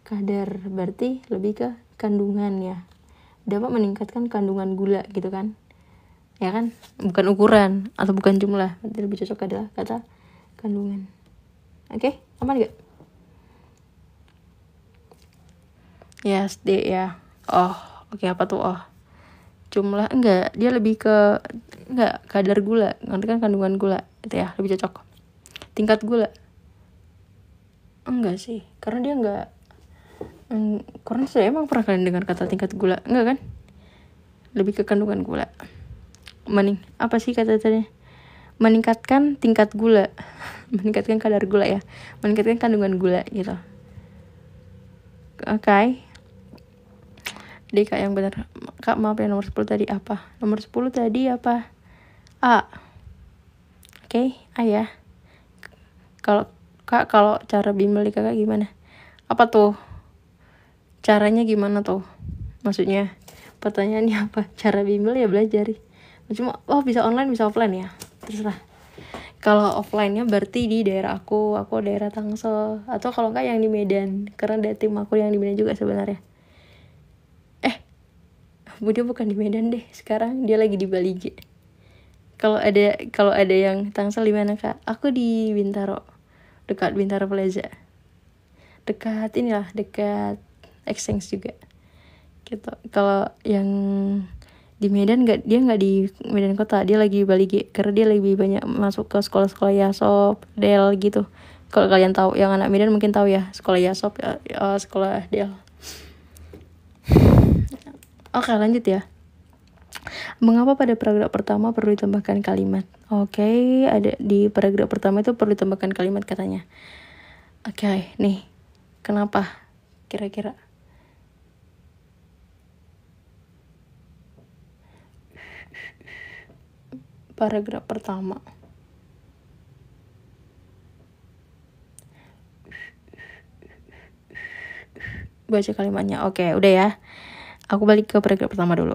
A: Kadar berarti lebih ke kandungannya. Dapat meningkatkan kandungan gula gitu kan? Ya kan? Bukan ukuran atau bukan jumlah. Berarti lebih cocok adalah kata kandungan. Oke, aman gak? Ya SD ya. Oh, oke, apa tuh? Oh, jumlah enggak, dia lebih ke enggak kadar gula, nanti kan kandungan gula itu ya lebih cocok. Tingkat gula enggak sih, karena dia enggak karena saya emang pernah kalian dengar kata tingkat gula enggak kan, lebih ke kandungan gula. Apa sih kata tadi, meningkatkan tingkat gula meningkatkan kadar gula ya, meningkatkan kandungan gula gitu. Oke. Deh kak yang benar. Kak maaf ya, nomor 10 tadi apa? Nomor 10 tadi apa? A. Oke, A ya. Kalau kak, kalau cara bimbel di kakak gimana? Apa tuh? Caranya gimana tuh? Maksudnya pertanyaannya apa? Cara bimbel ya belajar. Cuma bisa online bisa offline ya. Terserah. Kalau offline-nya berarti di daerah aku daerah Tangsel, atau kalau enggak yang di Medan, karena ada tim aku yang di Medan juga sebenarnya. Dia bukan di Medan deh, sekarang dia lagi di Bali G. Kalau ada yang Tangsel di mana kak? Aku di Bintaro, dekat Bintaro Plaza, dekat Exchange juga gitu. Kalau yang di Medan dia nggak di Medan kota, dia lagi Bali G, karena dia lebih banyak masuk ke sekolah-sekolah Yasop, Del gitu. Kalau kalian tahu, yang anak Medan mungkin tahu ya, sekolah Yasop sekolah Del. Oke, lanjut ya. Mengapa pada paragraf pertama perlu ditambahkan kalimat? Oke, ada di paragraf pertama itu perlu ditambahkan kalimat katanya. Oke, nih. Kenapa? Kira-kira. Paragraf pertama. Baca kalimatnya. Oke, udah ya. Aku balik ke paragraf pertama dulu.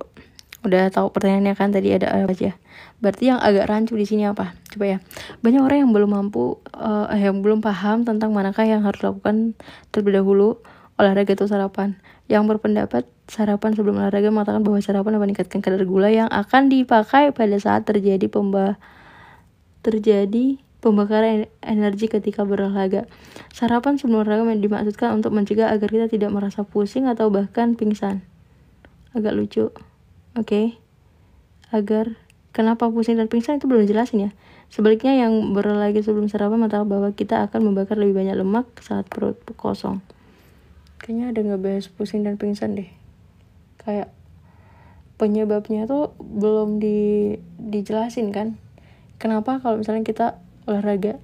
A: Udah tahu pertanyaannya kan, tadi ada apa aja. Berarti yang agak rancu di sini apa? Coba ya. Banyak orang yang belum yang belum paham tentang manakah yang harus dilakukan terlebih dahulu, olahraga atau sarapan. Yang berpendapat sarapan sebelum olahraga mengatakan bahwa sarapan meningkatkan kadar gula yang akan dipakai pada saat terjadi pembakaran energi ketika berolahraga. Sarapan sebelum olahraga dimaksudkan untuk mencegah agar kita tidak merasa pusing atau bahkan pingsan. Agak lucu. Oke. Agar kenapa pusing dan pingsan itu belum jelasin ya. Sebaliknya yang berolahraga sebelum sarapan mengatakan bahwa kita akan membakar lebih banyak lemak saat perut kosong. Kayaknya ada ngebahas pusing dan pingsan deh. Kayak penyebabnya tuh belum dijelasin kan. Kenapa kalau misalnya kita olahraga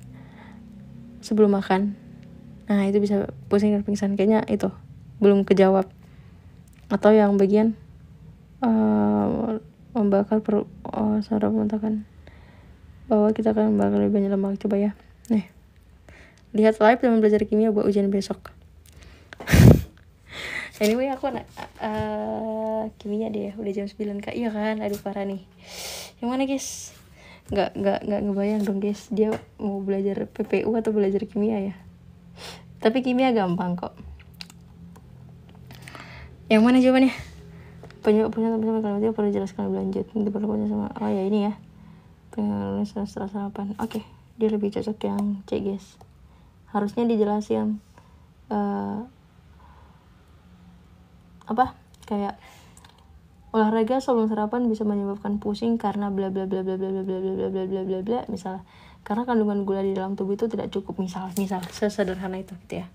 A: sebelum makan, nah itu bisa pusing dan pingsan. Kayaknya itu belum kejawab. Atau yang bagian membakar saraf mengatakan bahwa kita akan membakar lebih banyak lemak. Coba ya, nih lihat live dan belajar kimia buat ujian besok. Anyway, aku anak kimia deh, udah jam 9 kak. Iya kan, aduh parah nih. Yang mana guys? Nggak ngebayang dong guys, dia mau belajar PPU atau belajar kimia ya. Tapi kimia gampang kok. Yang mana jawabannya? Punya teman-teman kalau dia perlu jelaskan lebih lanjut. Nanti perlunya sama ya ini ya. Pengenalan setelah sarapan. Oke, dia lebih cocok yang C guys. Harusnya dijelasin kayak olahraga sebelum sarapan bisa menyebabkan pusing karena bla bla bla bla bla bla bla bla bla bla bla bla bla, misalnya karena kandungan gula di dalam tubuh itu tidak cukup, misal sesederhana itu gitu ya.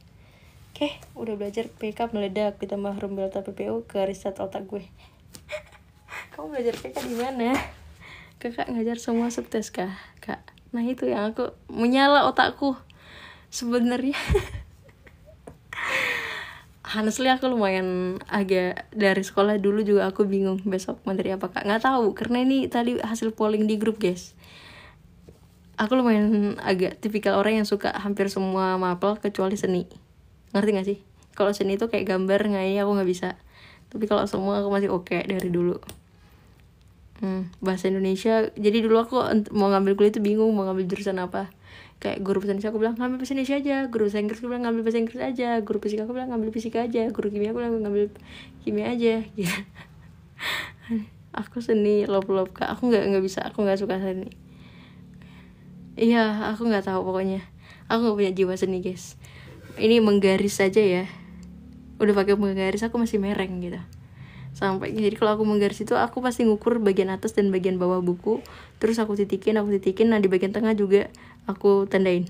A: Oke, udah belajar PK meledak ditambah Rumdelta PPU ke riset otak gue. Kamu belajar PK di mana? Kakak ngajar semua subtes kah, kak? Nah itu yang aku menyala otakku sebenarnya. Honestly aku lumayan agak dari sekolah dulu juga aku bingung besok materi apa kak, nggak tahu karena ini tadi hasil polling di grup guys. Aku lumayan agak tipikal orang yang suka hampir semua mapel kecuali seni. Ngerti gak sih? Kalau seni itu kayak gambar ngayal aku nggak bisa. Tapi kalau semua aku masih oke dari dulu. Bahasa Indonesia. Jadi dulu aku mau ngambil kuliah itu bingung mau ngambil jurusan apa. Kayak guru bahasa Indonesia aku bilang ngambil bahasa Indonesia aja. Guru bahasa Inggris aku bilang ngambil bahasa Inggris aja. Guru fisika aku bilang ngambil fisika aja. Guru kimia aku bilang ngambil kimia aja. Gitu. Aku seni lop kak. Aku nggak bisa. Aku nggak suka seni. Iya, aku nggak tahu pokoknya. Aku nggak punya jiwa seni guys. Ini menggaris saja ya. udah pakai penggaris aku masih mereng gitu. Sampai jadi kalau aku menggaris itu aku pasti ngukur bagian atas dan bagian bawah buku, terus aku titikin, nah di bagian tengah juga aku tandain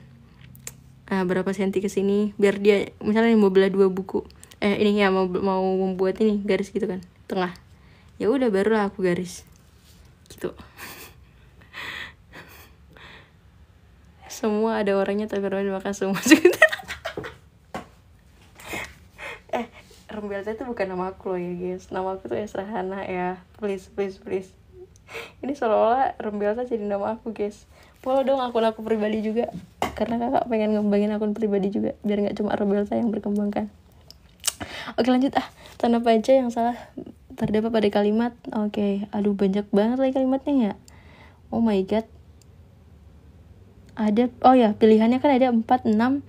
A: berapa senti ke sini, biar dia misalnya mau belah 2 buku ini ya mau membuat ini garis gitu kan tengah, ya udah barulah aku garis gitu. Semua ada orangnya tapi orangnya makan semua. Rembialta itu bukan nama aku loh ya guys, nama aku tuh Esra Hana ya, please. Ini seolah-olah Rembialta jadi nama aku guys. Follow dong akun aku pribadi juga, karena kakak pengen ngembangin akun pribadi juga biar nggak cuma Rembialta yang berkembangkan. Oke lanjut, tanda baca yang salah terdapat pada kalimat. Oke, aduh banyak banget lagi kalimatnya ya, oh my god. Ada, oh ya pilihannya kan ada 4, 6, 8,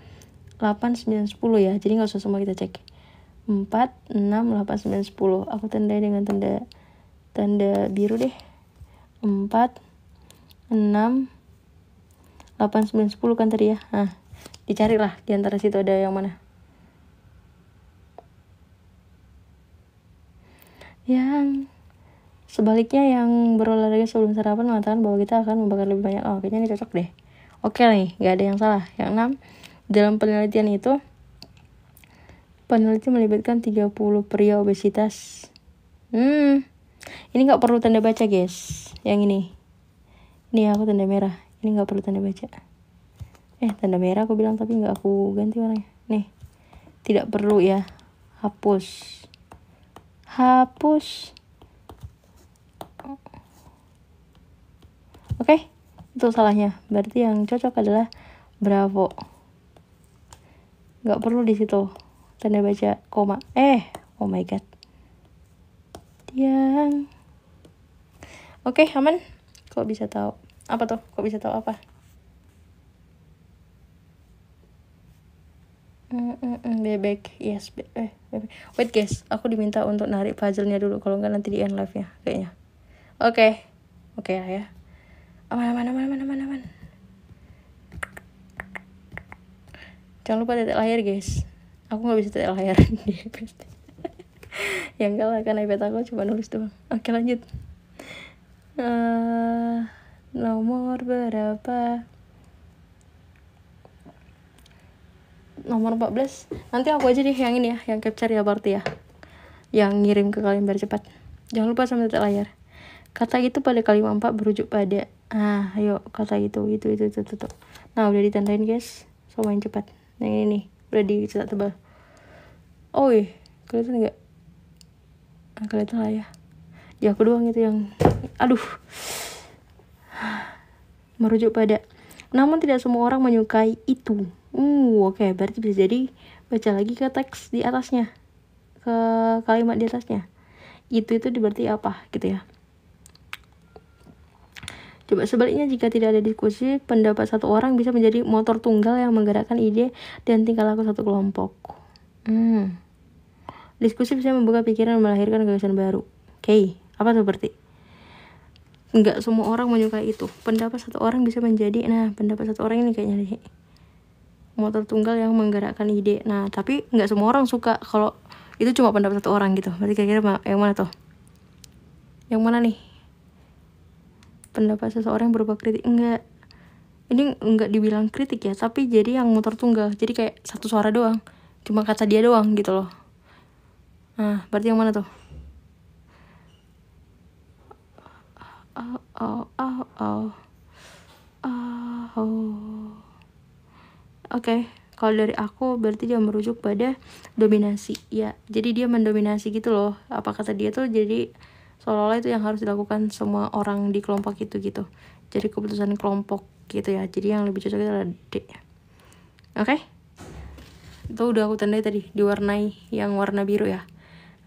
A: 9, 10 ya, jadi nggak usah semua kita cek. 4, 6, 8, 9, 10. Aku tandai dengan tanda biru deh. 4, 6, 8, 9, 10 kan tadi ya. Nah, dicarilah di antara situ ada yang mana. Yang sebaliknya, yang berolahraga sebelum sarapan mengatakan bahwa kita akan membakar lebih banyak. Oh, kayaknya ini cocok deh. Oke nih, gak ada yang salah. Yang 6, dalam penelitian itu peneliti melibatkan 30 pria obesitas. Ini gak perlu tanda baca guys. Yang ini aku tanda merah. Ini gak perlu tanda baca. Tanda merah aku bilang tapi gak aku ganti warnanya. Nih, tidak perlu ya. Hapus. Oke, itu salahnya. Berarti yang cocok adalah Bravo. Gak perlu di situ tanda baca koma. Oh my god. Oke, aman. Kok bisa tahu? Apa tuh? Kok bisa tahu apa? Bebek. Yes, bebek. Wait guys, aku diminta untuk narik puzzle-nya dulu, kalau enggak nanti di end live-nya kayaknya. Oke lah ya. Aman. Jangan lupa tetek layar guys. Aku gak bisa tetek layar di iPad. Ya enggak lah, kan iPad aku cuma nulis doang. Oke lanjut. Nomor berapa? Nomor 14. Nanti aku aja deh yang ini ya, yang capture ya berarti ya, yang ngirim ke kalian biar cepat. Jangan lupa sama tetek layar. Kata itu pada kalimat 4 berujuk pada ayo kata itu. Nah udah ditandain guys, sama yang cepat. Yang ini nih udah dicetak tebal. Kelihatan nggak? Kelihatan lah ya. Ya aku doang itu yang merujuk pada. Namun tidak semua orang menyukai itu. Oke, berarti bisa jadi baca lagi ke teks di atasnya, ke kalimat di atasnya. Itu berarti apa gitu ya. Coba sebaliknya, jika tidak ada diskusi, pendapat satu orang bisa menjadi motor tunggal yang menggerakkan ide dan tingkah laku satu kelompok. Diskusi bisa membuka pikiran dan melahirkan gagasan baru. Oke, apa tuh berarti? Enggak semua orang menyukai itu. Pendapat satu orang bisa menjadi, pendapat satu orang ini kayaknya nih, motor tunggal yang menggerakkan ide. Nah, tapi enggak semua orang suka kalau itu cuma pendapat satu orang gitu. Berarti kira-kira yang mana tuh? Yang mana nih? Pendapat seseorang berupa kritik. Enggak. Ini enggak dibilang kritik ya, tapi jadi yang motor tunggal. Jadi kayak satu suara doang. Cuma kata dia doang gitu loh. Nah, berarti yang mana tuh? Oke, kalau dari aku berarti dia merujuk pada dominasi ya. Jadi dia mendominasi gitu loh. Apa kata dia tuh jadi seolah-olah itu yang harus dilakukan semua orang di kelompok itu gitu. Jadi keputusan kelompok gitu ya. Jadi yang lebih cocok itu adalah D. Oke? Itu udah aku tandai tadi, diwarnai yang warna biru ya.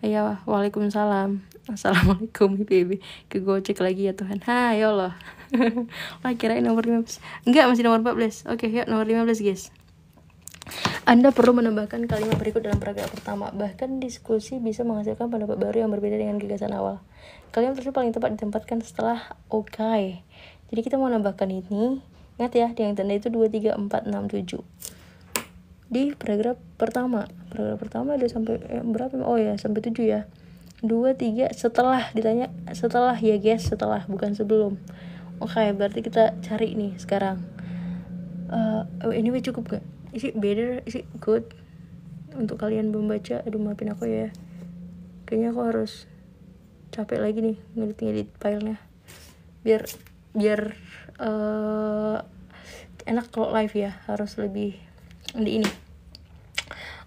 A: Ayo, waalaikumsalam. Assalamualaikum ibu-ibu. Kegocek lagi ya Tuhan. Ya Allah. Wah, kirain nomor 15. Enggak, masih nomor 14. Oke, yuk nomor 15 guys. Anda perlu menambahkan kalimat berikut dalam paragraf pertama. Bahkan diskusi bisa menghasilkan pendapat baru yang berbeda dengan gagasan awal. Kalimat tersebut paling tepat ditempatkan setelah oke. Jadi kita mau nambahkan ini. Ingat ya, yang tanda itu 2, 3, 4, 6, 7. di paragraf pertama udah sampai berapa? Oh ya, sampai 7 ya. 2, 3 setelah ditanya, setelah ya guys, setelah bukan sebelum. Oke, berarti kita cari nih sekarang. Anyway, cukup gak? Is it better? Is it good? Untuk kalian membaca, aduh maafin aku ya. Kayaknya aku harus capek lagi nih ngedit filenya. Biar enak kalau live ya, harus lebih di ini.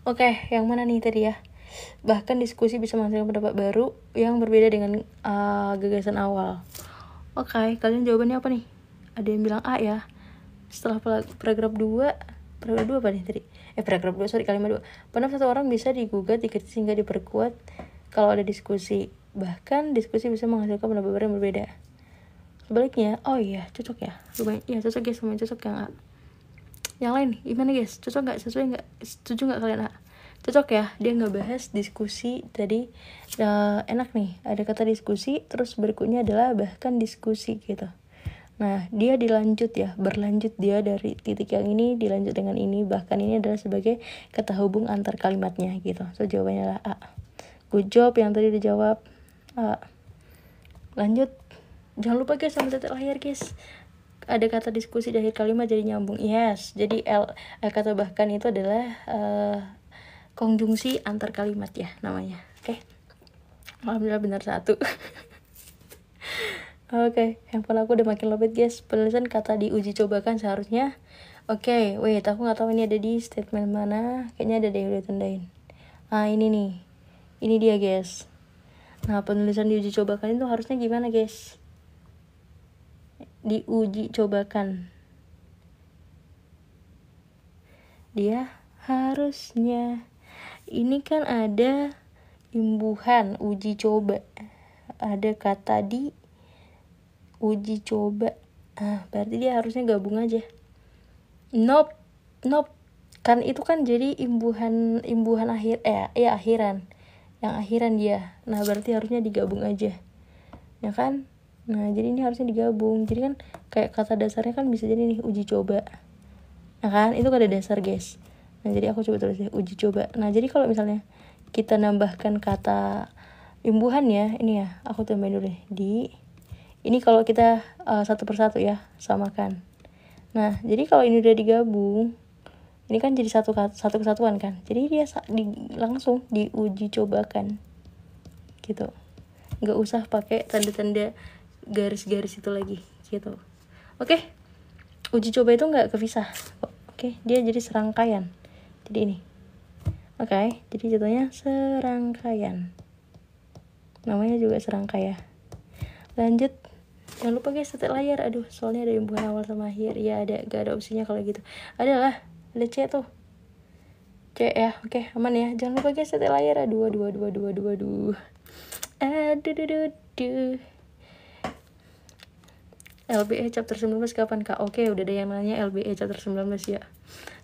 A: Oke, yang mana nih tadi ya? Bahkan diskusi bisa menghasilkan pendapat baru yang berbeda dengan gagasan awal. Oke, kalian jawabannya apa nih? Ada yang bilang A ya. Setelah paragraf 2 apa nih tadi? Paragraf 2, sorry, kalimat 2. Pendapat satu orang bisa digugat, dikritik sehingga diperkuat kalau ada diskusi. Bahkan diskusi bisa menghasilkan pendapat baru yang berbeda. Sebaliknya, oh iya, cocok ya. Lumayan, ya cocok guys, lumayan cocok yang A. Yang lain gimana guys? Cocok nggak? Sesuai nggak? Setuju nggak kalian A? Cocok ya, dia nggak bahas diskusi tadi. Enak nih, ada kata diskusi, terus berikutnya adalah bahkan diskusi gitu. Nah, dia dilanjut ya, berlanjut dia dari titik yang ini dilanjut dengan ini, bahkan ini adalah sebagai kata hubung antar kalimatnya gitu. So jawabannya adalah A. Good job yang tadi dijawab A. Lanjut, jangan lupa guys sama titik layar guys. Ada kata diskusi di akhir kalimat jadi nyambung. Yes, jadi kata bahkan itu adalah konjungsi antar kalimat ya namanya. Oke. Alhamdulillah benar 1. Oke, handphone aku udah makin lobet guys. Penulisan kata diuji cobakan seharusnya. Oke, wait, aku nggak tahu ini ada di statement mana. Kayaknya ada deh, udah tandain. Ini nih, ini dia guys. Nah, penulisan diuji cobakan itu harusnya gimana guys? Diuji cobakan, dia harusnya ini kan ada imbuhan uji coba, ada kata di uji coba, berarti dia harusnya gabung aja. Nope, kan itu kan jadi imbuhan akhir, akhiran, yang akhiran dia. Nah berarti harusnya digabung aja, ya kan? Nah jadi ini harusnya digabung. Jadi kan kayak kata dasarnya kan bisa jadi nih uji coba, nah kan itu kan ada dasar guys. Nah jadi aku coba tulis ya uji coba. Nah jadi kalau misalnya kita nambahkan kata imbuhan ya, ini ya aku tambahin dulu deh di ini. Kalau kita satu persatu ya samakan. Nah jadi kalau ini udah digabung, ini kan jadi satu kesatuan kan. Jadi dia langsung diuji cobakan gitu, nggak usah pakai tanda-tanda garis-garis itu lagi gitu. Oke, uji coba itu nggak kepisah. Oke, dia jadi serangkaian. Jadi ini. Oke, jadi jatuhnya serangkaian. Namanya juga serangkaian. Lanjut. Jangan lupa guys titik layar. Aduh, soalnya ada imbuhan awal sama akhir. Ya ada, gak ada opsinya kalau gitu. Ada C tuh. C ya. Oke, aman ya. Jangan lupa guys titik layar. Aduh. LBE chapter 19 kapan kak? Oke, udah ada yang nanya LBE chapter 19 ya.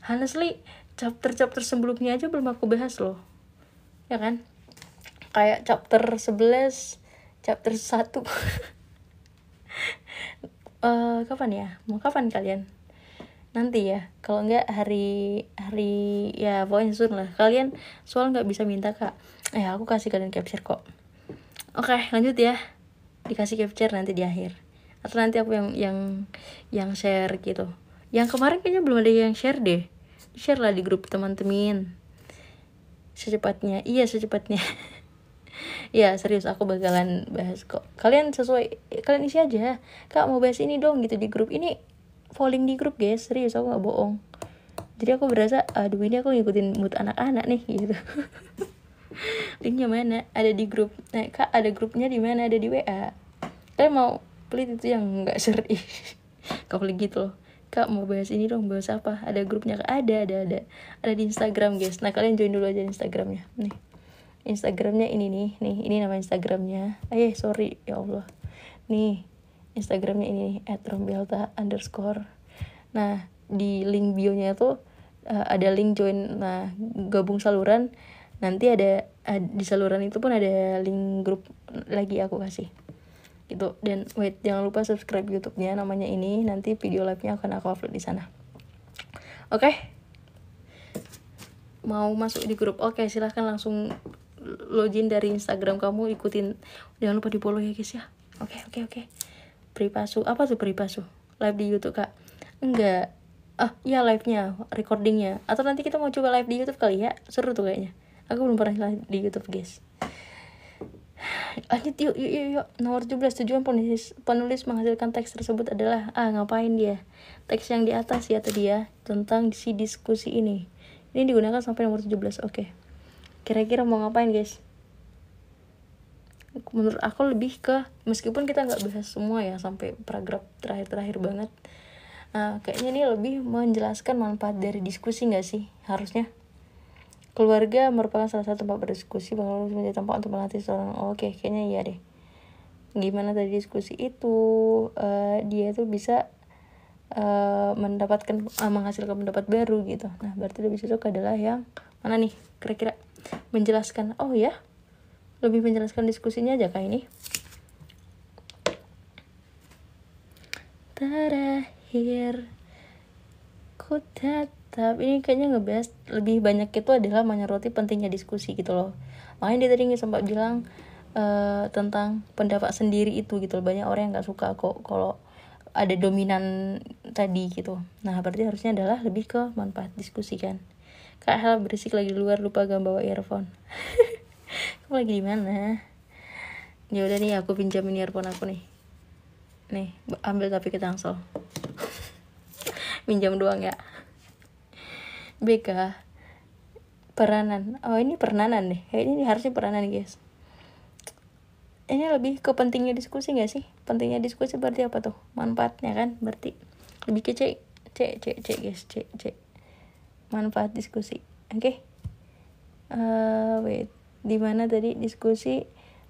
A: Honestly, chapter sebelumnya aja belum aku bahas loh, ya kan? Kayak chapter 11, chapter 1. Kapan ya? Mau kapan kalian? Nanti ya, kalau enggak hari ya pokoknya soon lah. Kalian soal nggak bisa minta kak, aku kasih kalian capture kok. Oke, lanjut ya, dikasih capture nanti di akhir, atau nanti aku yang share gitu. Yang kemarin kayaknya belum ada yang share deh. Share lah di grup teman-teman secepatnya. Iya secepatnya. Ya serius, aku bakalan bahas kok. Kalian isi aja, kak mau bahas ini dong gitu di grup. Ini polling di grup guys, serius aku gak bohong. Jadi aku berasa aduh ini aku ngikutin mood anak-anak nih gitu. Linknya mana? Ada di grup. Nah kak ada grupnya di mana? Ada di WA. Kalian mau pelit itu yang nggak seri. Kau pelit gitu loh. Kak mau bahas ini dong, bahas apa? Ada grupnya kak? Ada di Instagram guys. Nah kalian join dulu aja Instagramnya. Nih Instagramnya ini ini nama Instagramnya. Sorry ya Allah. Nih Instagramnya ini @rombialta_. Nah di link bio-nya tuh ada link join. Nah gabung saluran. Nanti ada di saluran itu pun ada link grup lagi aku kasih gitu. Dan wait, jangan lupa subscribe YouTube-nya, namanya ini. Nanti video live-nya akan aku upload di sana. Oke. mau masuk di grup, oke silahkan langsung login dari Instagram kamu, ikutin, jangan lupa di follow ya guys ya. Oke. Pripasu, apa tuh Pripasu? Live di YouTube kak? Enggak, ya live-nya, recordingnya, atau nanti kita mau coba live di YouTube kali ya, seru tuh kayaknya. Aku belum pernah live di YouTube guys. Lanjut yuk. Nomor 17, tujuan penulis menghasilkan teks tersebut adalah ngapain dia? Teks yang di atas ya tadi ya, tentang si diskusi ini digunakan sampai nomor 17. Oke. Kira-kira mau ngapain guys? Menurut aku lebih ke, meskipun kita nggak bahas semua ya sampai paragraf terakhir banget, kayaknya ini lebih menjelaskan manfaat dari diskusi nggak sih? Harusnya keluarga merupakan salah satu tempat berdiskusi, bahkan menjadi tempat untuk melatih seorang. Oke, kayaknya iya deh. Gimana tadi diskusi itu? Dia tuh bisa menghasilkan pendapat baru gitu. Nah, berarti lebih cocok adalah yang mana nih? Kira-kira menjelaskan. Oh ya, lebih menjelaskan diskusinya aja kayak ini. Terakhir ku tetap, ini kayaknya ngebahas lebih banyak itu adalah menyoroti pentingnya diskusi gitu loh. Makanya dia tadi sempat bilang tentang pendapat sendiri itu gitu loh. Banyak orang yang nggak suka kok kalau ada dominan tadi gitu. Nah berarti harusnya adalah lebih ke manfaat diskusi kan. Kak Hel berisik lagi di luar, lupa gak bawa earphone. Kamu lagi di mana? Ya udah nih, aku pinjamin earphone aku nih. Nih, ambil tapi ke Tangsel. Minjam doang ya. BK peranan. Oh ini peranan nih. Ini harusnya peranan guys. Ini lebih ke pentingnya diskusi gak sih? Pentingnya diskusi berarti apa tuh? Manfaatnya kan? Berarti lebih ke C guys. C. Manfaat diskusi. Oke. Wait. Di mana tadi diskusi?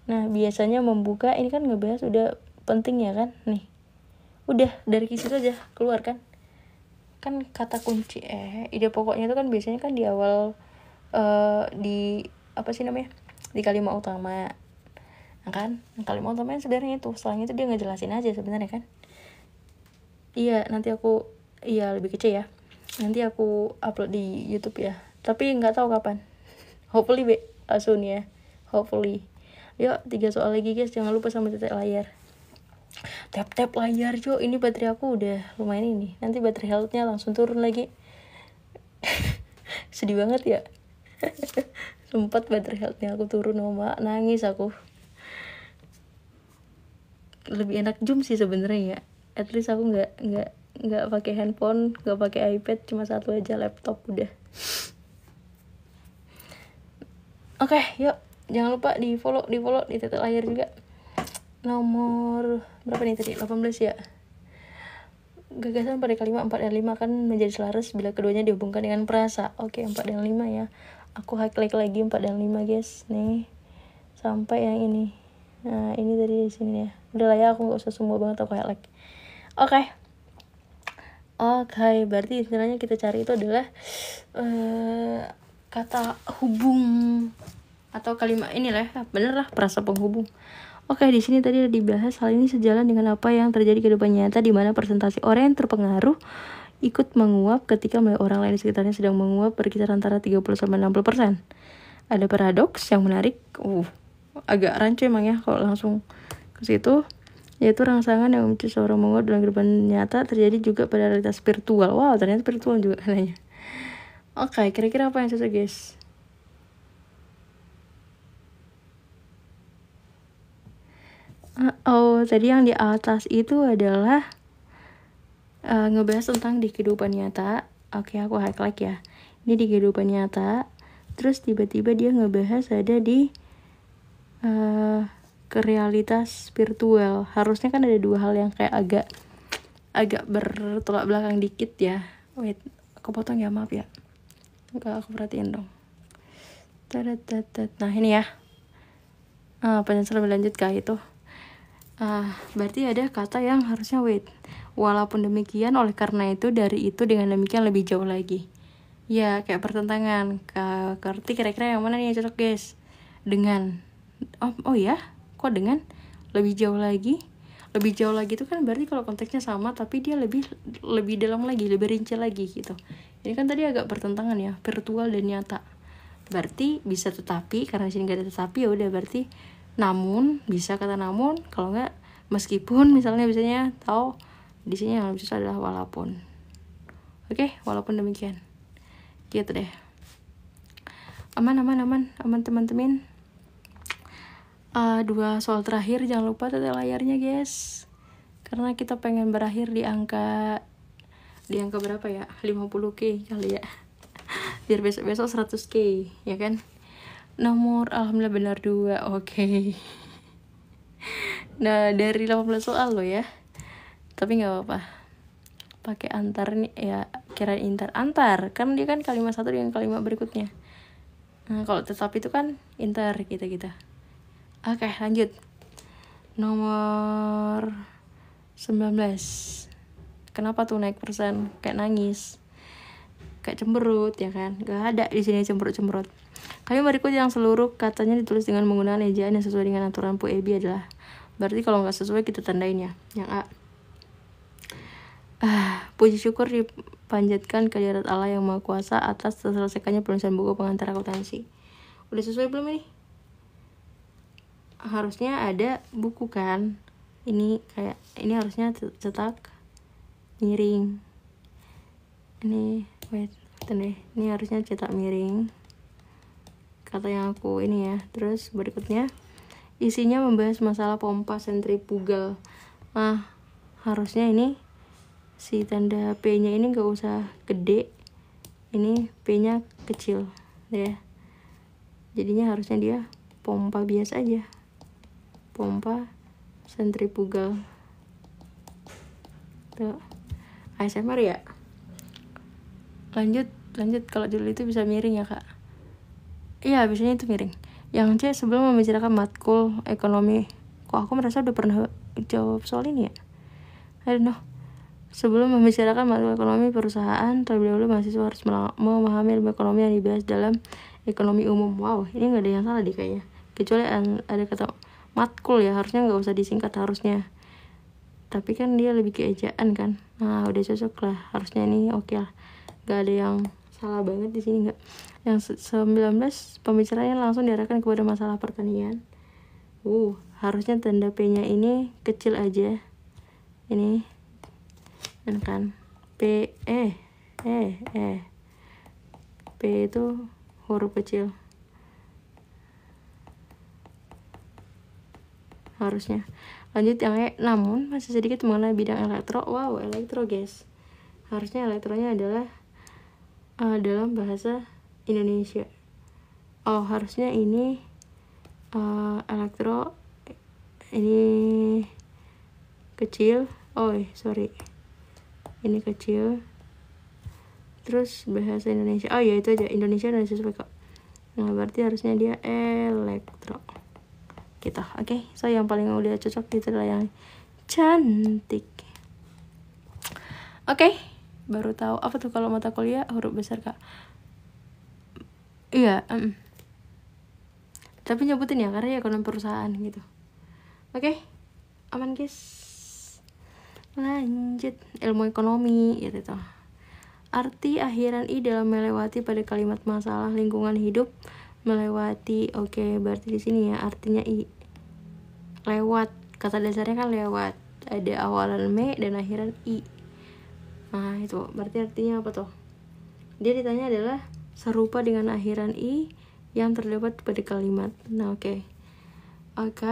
A: Nah, biasanya membuka, ini kan ngebahas udah penting ya kan? Nih. Udah dari situ aja keluar kan? Kan kata kunci ide pokoknya itu kan biasanya kan di awal di apa sih namanya? Di kalimat utama. Nah, kan kalimat utamanya sebenarnya itu, setelahnya itu dia ngejelasin aja sebenarnya kan. Iya, nanti aku lebih kecil ya. Nanti aku upload di YouTube ya. Tapi nggak tahu kapan. Hopefully soon ya. Hopefully. Yuk, 3 soal lagi guys. Jangan lupa sama titik layar. Tap layar, Jo. Ini baterai aku udah lumayan ini. Nanti baterai health-nya langsung turun lagi. Sedih banget ya. Sempat baterai health-nya aku turun, nangis aku. Lebih enak Zoom sih sebenarnya ya. At least aku nggak pakai handphone, nggak pakai iPad, cuma satu aja laptop udah. Oke, yuk jangan lupa di follow di titik layar juga. Nomor berapa nih tadi? 18 ya. Gagasan pada kalimat 4 dan 5 kan menjadi selaras bila keduanya dihubungkan dengan frasa. Oke, 4 dan 5 ya. Aku highlight lagi 4 dan 5 guys. Nih. Sampai yang ini. Nah, ini tadi di sini ya. Udah lah ya, aku nggak usah semua banget aku highlight. Oke, berarti istilahnya kita cari itu adalah kata hubung atau kalimat inilah, bener lah, frasa penghubung. Oke, di sini tadi dibahas hal ini sejalan dengan apa yang terjadi di kehidupan nyata, di mana presentasi orang yang terpengaruh ikut menguap ketika melihat orang lain di sekitarnya sedang menguap berkisar antara 30-60%. Ada paradoks yang menarik. Agak rancu emang ya kalau langsung ke situ, yaitu rangsangan yang memicu seorang menguap dalam kehidupan nyata terjadi juga pada realitas virtual. Wow, ternyata virtual juga katanya. Oke, kira-kira apa yang cocok guys? Tadi yang di atas itu adalah ngebahas tentang di kehidupan nyata. Oke, aku highlight ya. Ini di kehidupan nyata. Terus tiba-tiba dia ngebahas ada di ke realitas virtual. Harusnya kan ada dua hal yang kayak agak bertolak belakang dikit ya. Wait, aku potong ya, maaf ya. Enggak, aku perhatiin dong. Nah, ini ya. Penjelasan lebih lanjut kah itu? Berarti ada kata yang harusnya wait. Walaupun demikian, oleh karena itu, dari itu dengan demikian lebih jauh lagi. Ya, kayak pertentangan. Berarti kira-kira yang mana nih yang cocok guys? Dengan oh ya, kok dengan lebih jauh lagi? Lebih jauh lagi itu kan berarti kalau konteksnya sama tapi dia lebih dalam lagi, lebih rinci lagi gitu. Ini kan tadi agak bertentangan ya, virtual dan nyata. Berarti bisa tetapi, karena di sini gak ada tetapi, ya udah berarti namun, bisa kata namun. Kalau nggak meskipun misalnya, biasanya tahu di sini yang lebih susah adalah walaupun. Oke, walaupun demikian. Gitu deh. Aman teman-teman. 2 soal terakhir, jangan lupa tetap layarnya guys, karena kita pengen berakhir di angka berapa ya, 50k kali ya, biar besok 100k ya kan. Nomor alhamdulillah benar 2. Oke. Nah, dari 18 soal lo ya, tapi nggak apa-apa, pakai antar nih ya, kira antar kan dia kan kalimat satu dengan kalimat berikutnya. Nah, kalau tetap itu kan inter kita. Oke, lanjut. Nomor 19. Kenapa tuh naik persen? Kayak nangis, kayak cemberut ya kan? Gak ada di sini cemberut. Kalimat berikut yang seluruh katanya ditulis dengan menggunakan ejaan yang sesuai dengan aturan PUEB adalah. Berarti kalau nggak sesuai kita tandain ya. Yang A. Puji syukur dipanjatkan ke hadirat Allah yang Maha Kuasa atas terselesaikannya penulisan buku pengantar akuntansi. Udah sesuai belum ini? Harusnya ada buku kan. Ini kayak ini harusnya cetak miring. Ini ini harusnya cetak miring. Kata yang aku ini ya. Terus berikutnya isinya membahas masalah pompa sentrifugal. Nah, harusnya ini si tanda P-nya ini gak usah gede. Ini P-nya kecil ya. Jadinya harusnya dia pompa biasa aja. Pompa sentrifugal. Tuh. ASMR ya. Lanjut kalau judul itu bisa miring ya kak. Iya, biasanya itu miring. Yang C, sebelum membicarakan matkul ekonomi. Kok aku merasa udah pernah jawab soal ini ya? I don't know. Sebelum membicarakan matkul ekonomi perusahaan, terlebih dahulu mahasiswa harus memahami ilmu ekonomi yang dibahas dalam ekonomi umum. Wow, ini gak ada yang salah deh kayaknya. Kecuali ada kata matkul ya, harusnya gak usah disingkat harusnya. Tapi kan dia lebih ke ejaan kan. Nah, udah cocok lah. Harusnya ini oke lah. Gak ada yang salah banget di sini nggak. Yang 19, pembicaraannya langsung diarahkan kepada masalah pertanian. Harusnya tanda P-nya ini kecil aja. Ini kan P itu huruf kecil. Harusnya. Lanjut yang E, namun masih sedikit mengenai bidang elektro. Wow, elektro guys. Harusnya elektronya adalah dalam bahasa Indonesia. Harusnya ini elektro ini kecil. Ini kecil. Terus bahasa Indonesia. Ya itu aja, Indonesia dan sesuai kok. Nah, berarti harusnya dia elektro. Gitu. Oke. So yang paling udah cocok itu adalah yang cantik. Oke. Baru tahu apa tuh kalau mata kuliah huruf besar kak. Iya. Tapi nyebutin ya karena ya ekonomi perusahaan gitu. Oke. Aman guys. Lanjut ilmu ekonomi gitu tuh. Arti akhiran I dalam melewati pada kalimat masalah lingkungan hidup. Melewati. Oke, berarti di sini ya artinya I lewat. Kata dasarnya kan lewat. Ada awalan me dan akhiran I. Nah, itu berarti artinya apa tuh? Dia ditanya adalah serupa dengan akhiran I yang terdapat pada kalimat. Nah, oke,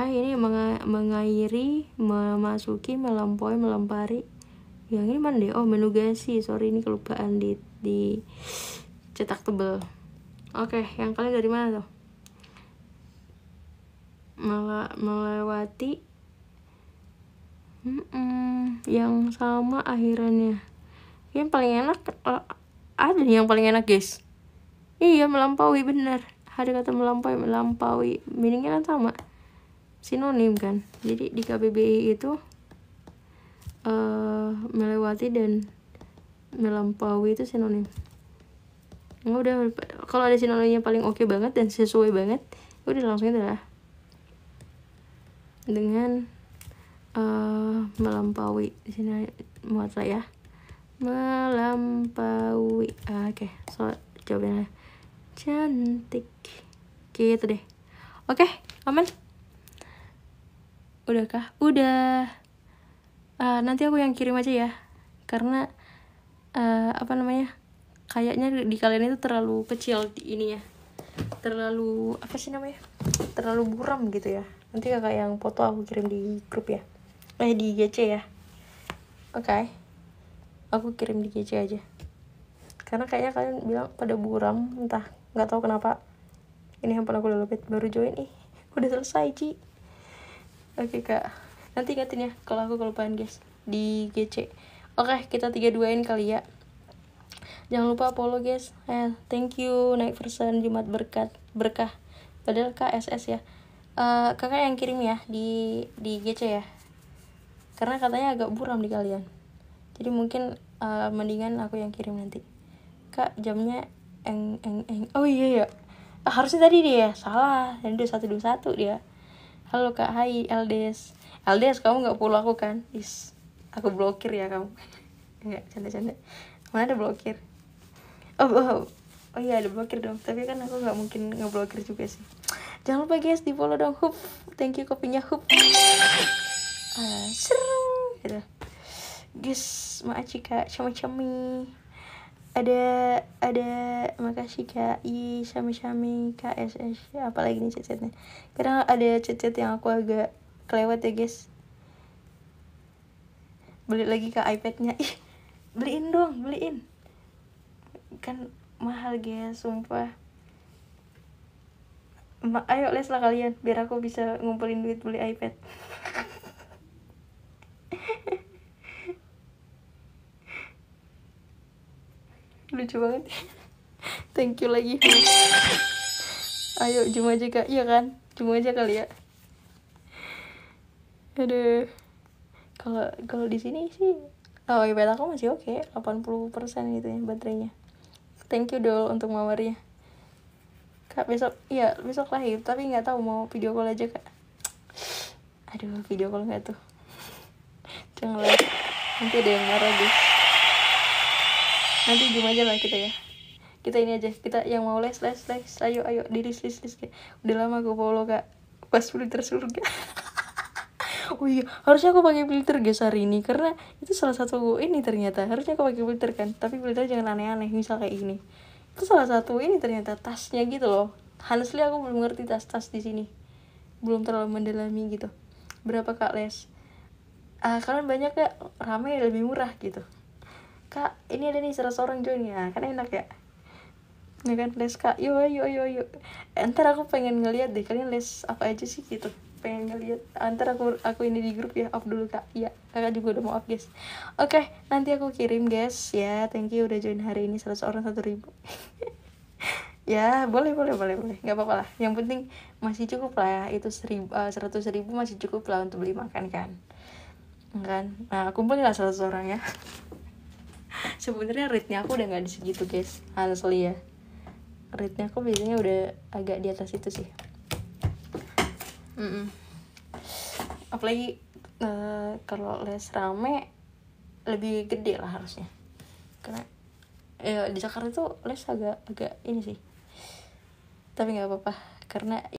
A: ini mengairi, memasuki, melampaui, melempari. Yang ini mana deh? Menugasi. Sorry, ini kelupaan di cetak tebel. Oke, yang kalian dari mana tuh? Melewati. Yang sama akhirannya. Yang paling enak ada nih yang paling enak guys. Iya, melampaui, benar. Ada kata melampaui, meaningnya kan sama, sinonim kan. Jadi di KBBI itu melewati dan melampaui itu sinonim. Udah, kalau ada sinonimnya paling oke banget dan sesuai banget, udah langsung adalah dengan melampaui. Di sini muat lah ya, melampaui. Oke, so jawabannya cantik gitu deh. Oke, aman. Udahkah? Udah. Nanti aku yang kirim aja ya, karena apa namanya, kayaknya di kalian itu terlalu kecil di ininya, terlalu apa sih namanya, terlalu buram gitu ya. Nanti kakak yang foto aku kirim di grup ya, di GC ya. Oke. Aku kirim di GC aja, karena kayaknya kalian bilang pada buram, entah, nggak tahu kenapa. Ini handphone aku udah lobet, baru join udah selesai Ci. Oke kak, nanti ingatin ya kalau aku kelupaan guys di GC. Oke, kita 3-2-in kali ya. Jangan lupa follow guys. Thank you naik person Jumat berkah. Padahal kak SS ya. Kakak yang kirim ya di GC ya, karena katanya agak buram di kalian. Jadi mungkin mendingan aku yang kirim nanti. Kak, jamnya oh iya ya. Harusnya tadi dia salah. Ini 2121 dia. Halo kak, hai LDS. Kamu gak follow aku kan? Aku blokir ya kamu. Enggak, canda-canda. Mana ada blokir? Oh iya ada blokir dong. Tapi kan aku gak mungkin ngeblokir juga sih. Jangan lupa guys, di follow dong. Hup, thank you kopinya Hup. Sereng gitu. Guys, makasih kak, cami-cami. Ada makasih kak Syami kak SS. Apalagi nih chat-chatnya, kadang ada chat-chat yang aku agak kelewat ya guys. Beli lagi kak iPadnya. Beliin dong, beliin, kan mahal guys, sumpah. Ayo les lah kalian, biar aku bisa ngumpulin duit beli iPad. Lucu banget. Thank you lagi. Ayo zoom aja kak, iya kan, zoom aja kali ya. Aduh, kalau di sini sih iPad aku masih oke, 80% gitu ya baterainya. Thank you Dol untuk mawarnya kak. Besok live, tapi nggak tahu mau video call aja kak. Aduh, video call nggak tuh, jangan live, nanti ada yang marah guys. Nanti zoom aja lah kita ya. Kita ini aja, kita yang mau les ayo di list kayak udah lama aku follow kak, pas filter surga. Oh iya, harusnya aku pakai filter guys hari ini, karena itu salah satu ini ternyata. Harusnya aku pakai filter kan, tapi filter jangan aneh-aneh, misal kayak gini. Itu salah satu ini ternyata tasnya gitu loh. Honestly aku belum ngerti tas di sini, belum terlalu mendalami gitu. Berapa kak les? Kalian banyak kak, rame lebih murah gitu. Kak, ini ada nih 100 orang join ya, kan enak ya. Ya kan, les kak, yuk. Ntar aku pengen ngeliat deh kalian les apa aja sih gitu, pengen ngeliat. Ntar aku ini di grup ya, off dulu kak. Iya, kakak juga udah mau off guys. Oke, nanti aku kirim guys ya. Thank you udah join hari ini, 100 orang 1.000. Ya boleh, nggak apa-apa lah, yang penting masih cukup lah ya. Itu 100.000 masih cukup lah untuk beli makan kan. Nah kumpulin lah 100 orang ya. Sebenarnya rate-nya aku udah nggak di segitu guys, honestly ya. Rate-nya aku biasanya udah agak di atas itu sih. Apalagi kalau les rame lebih gede lah harusnya, karena di Jakarta tuh les agak ini sih. Tapi nggak apa-apa, karena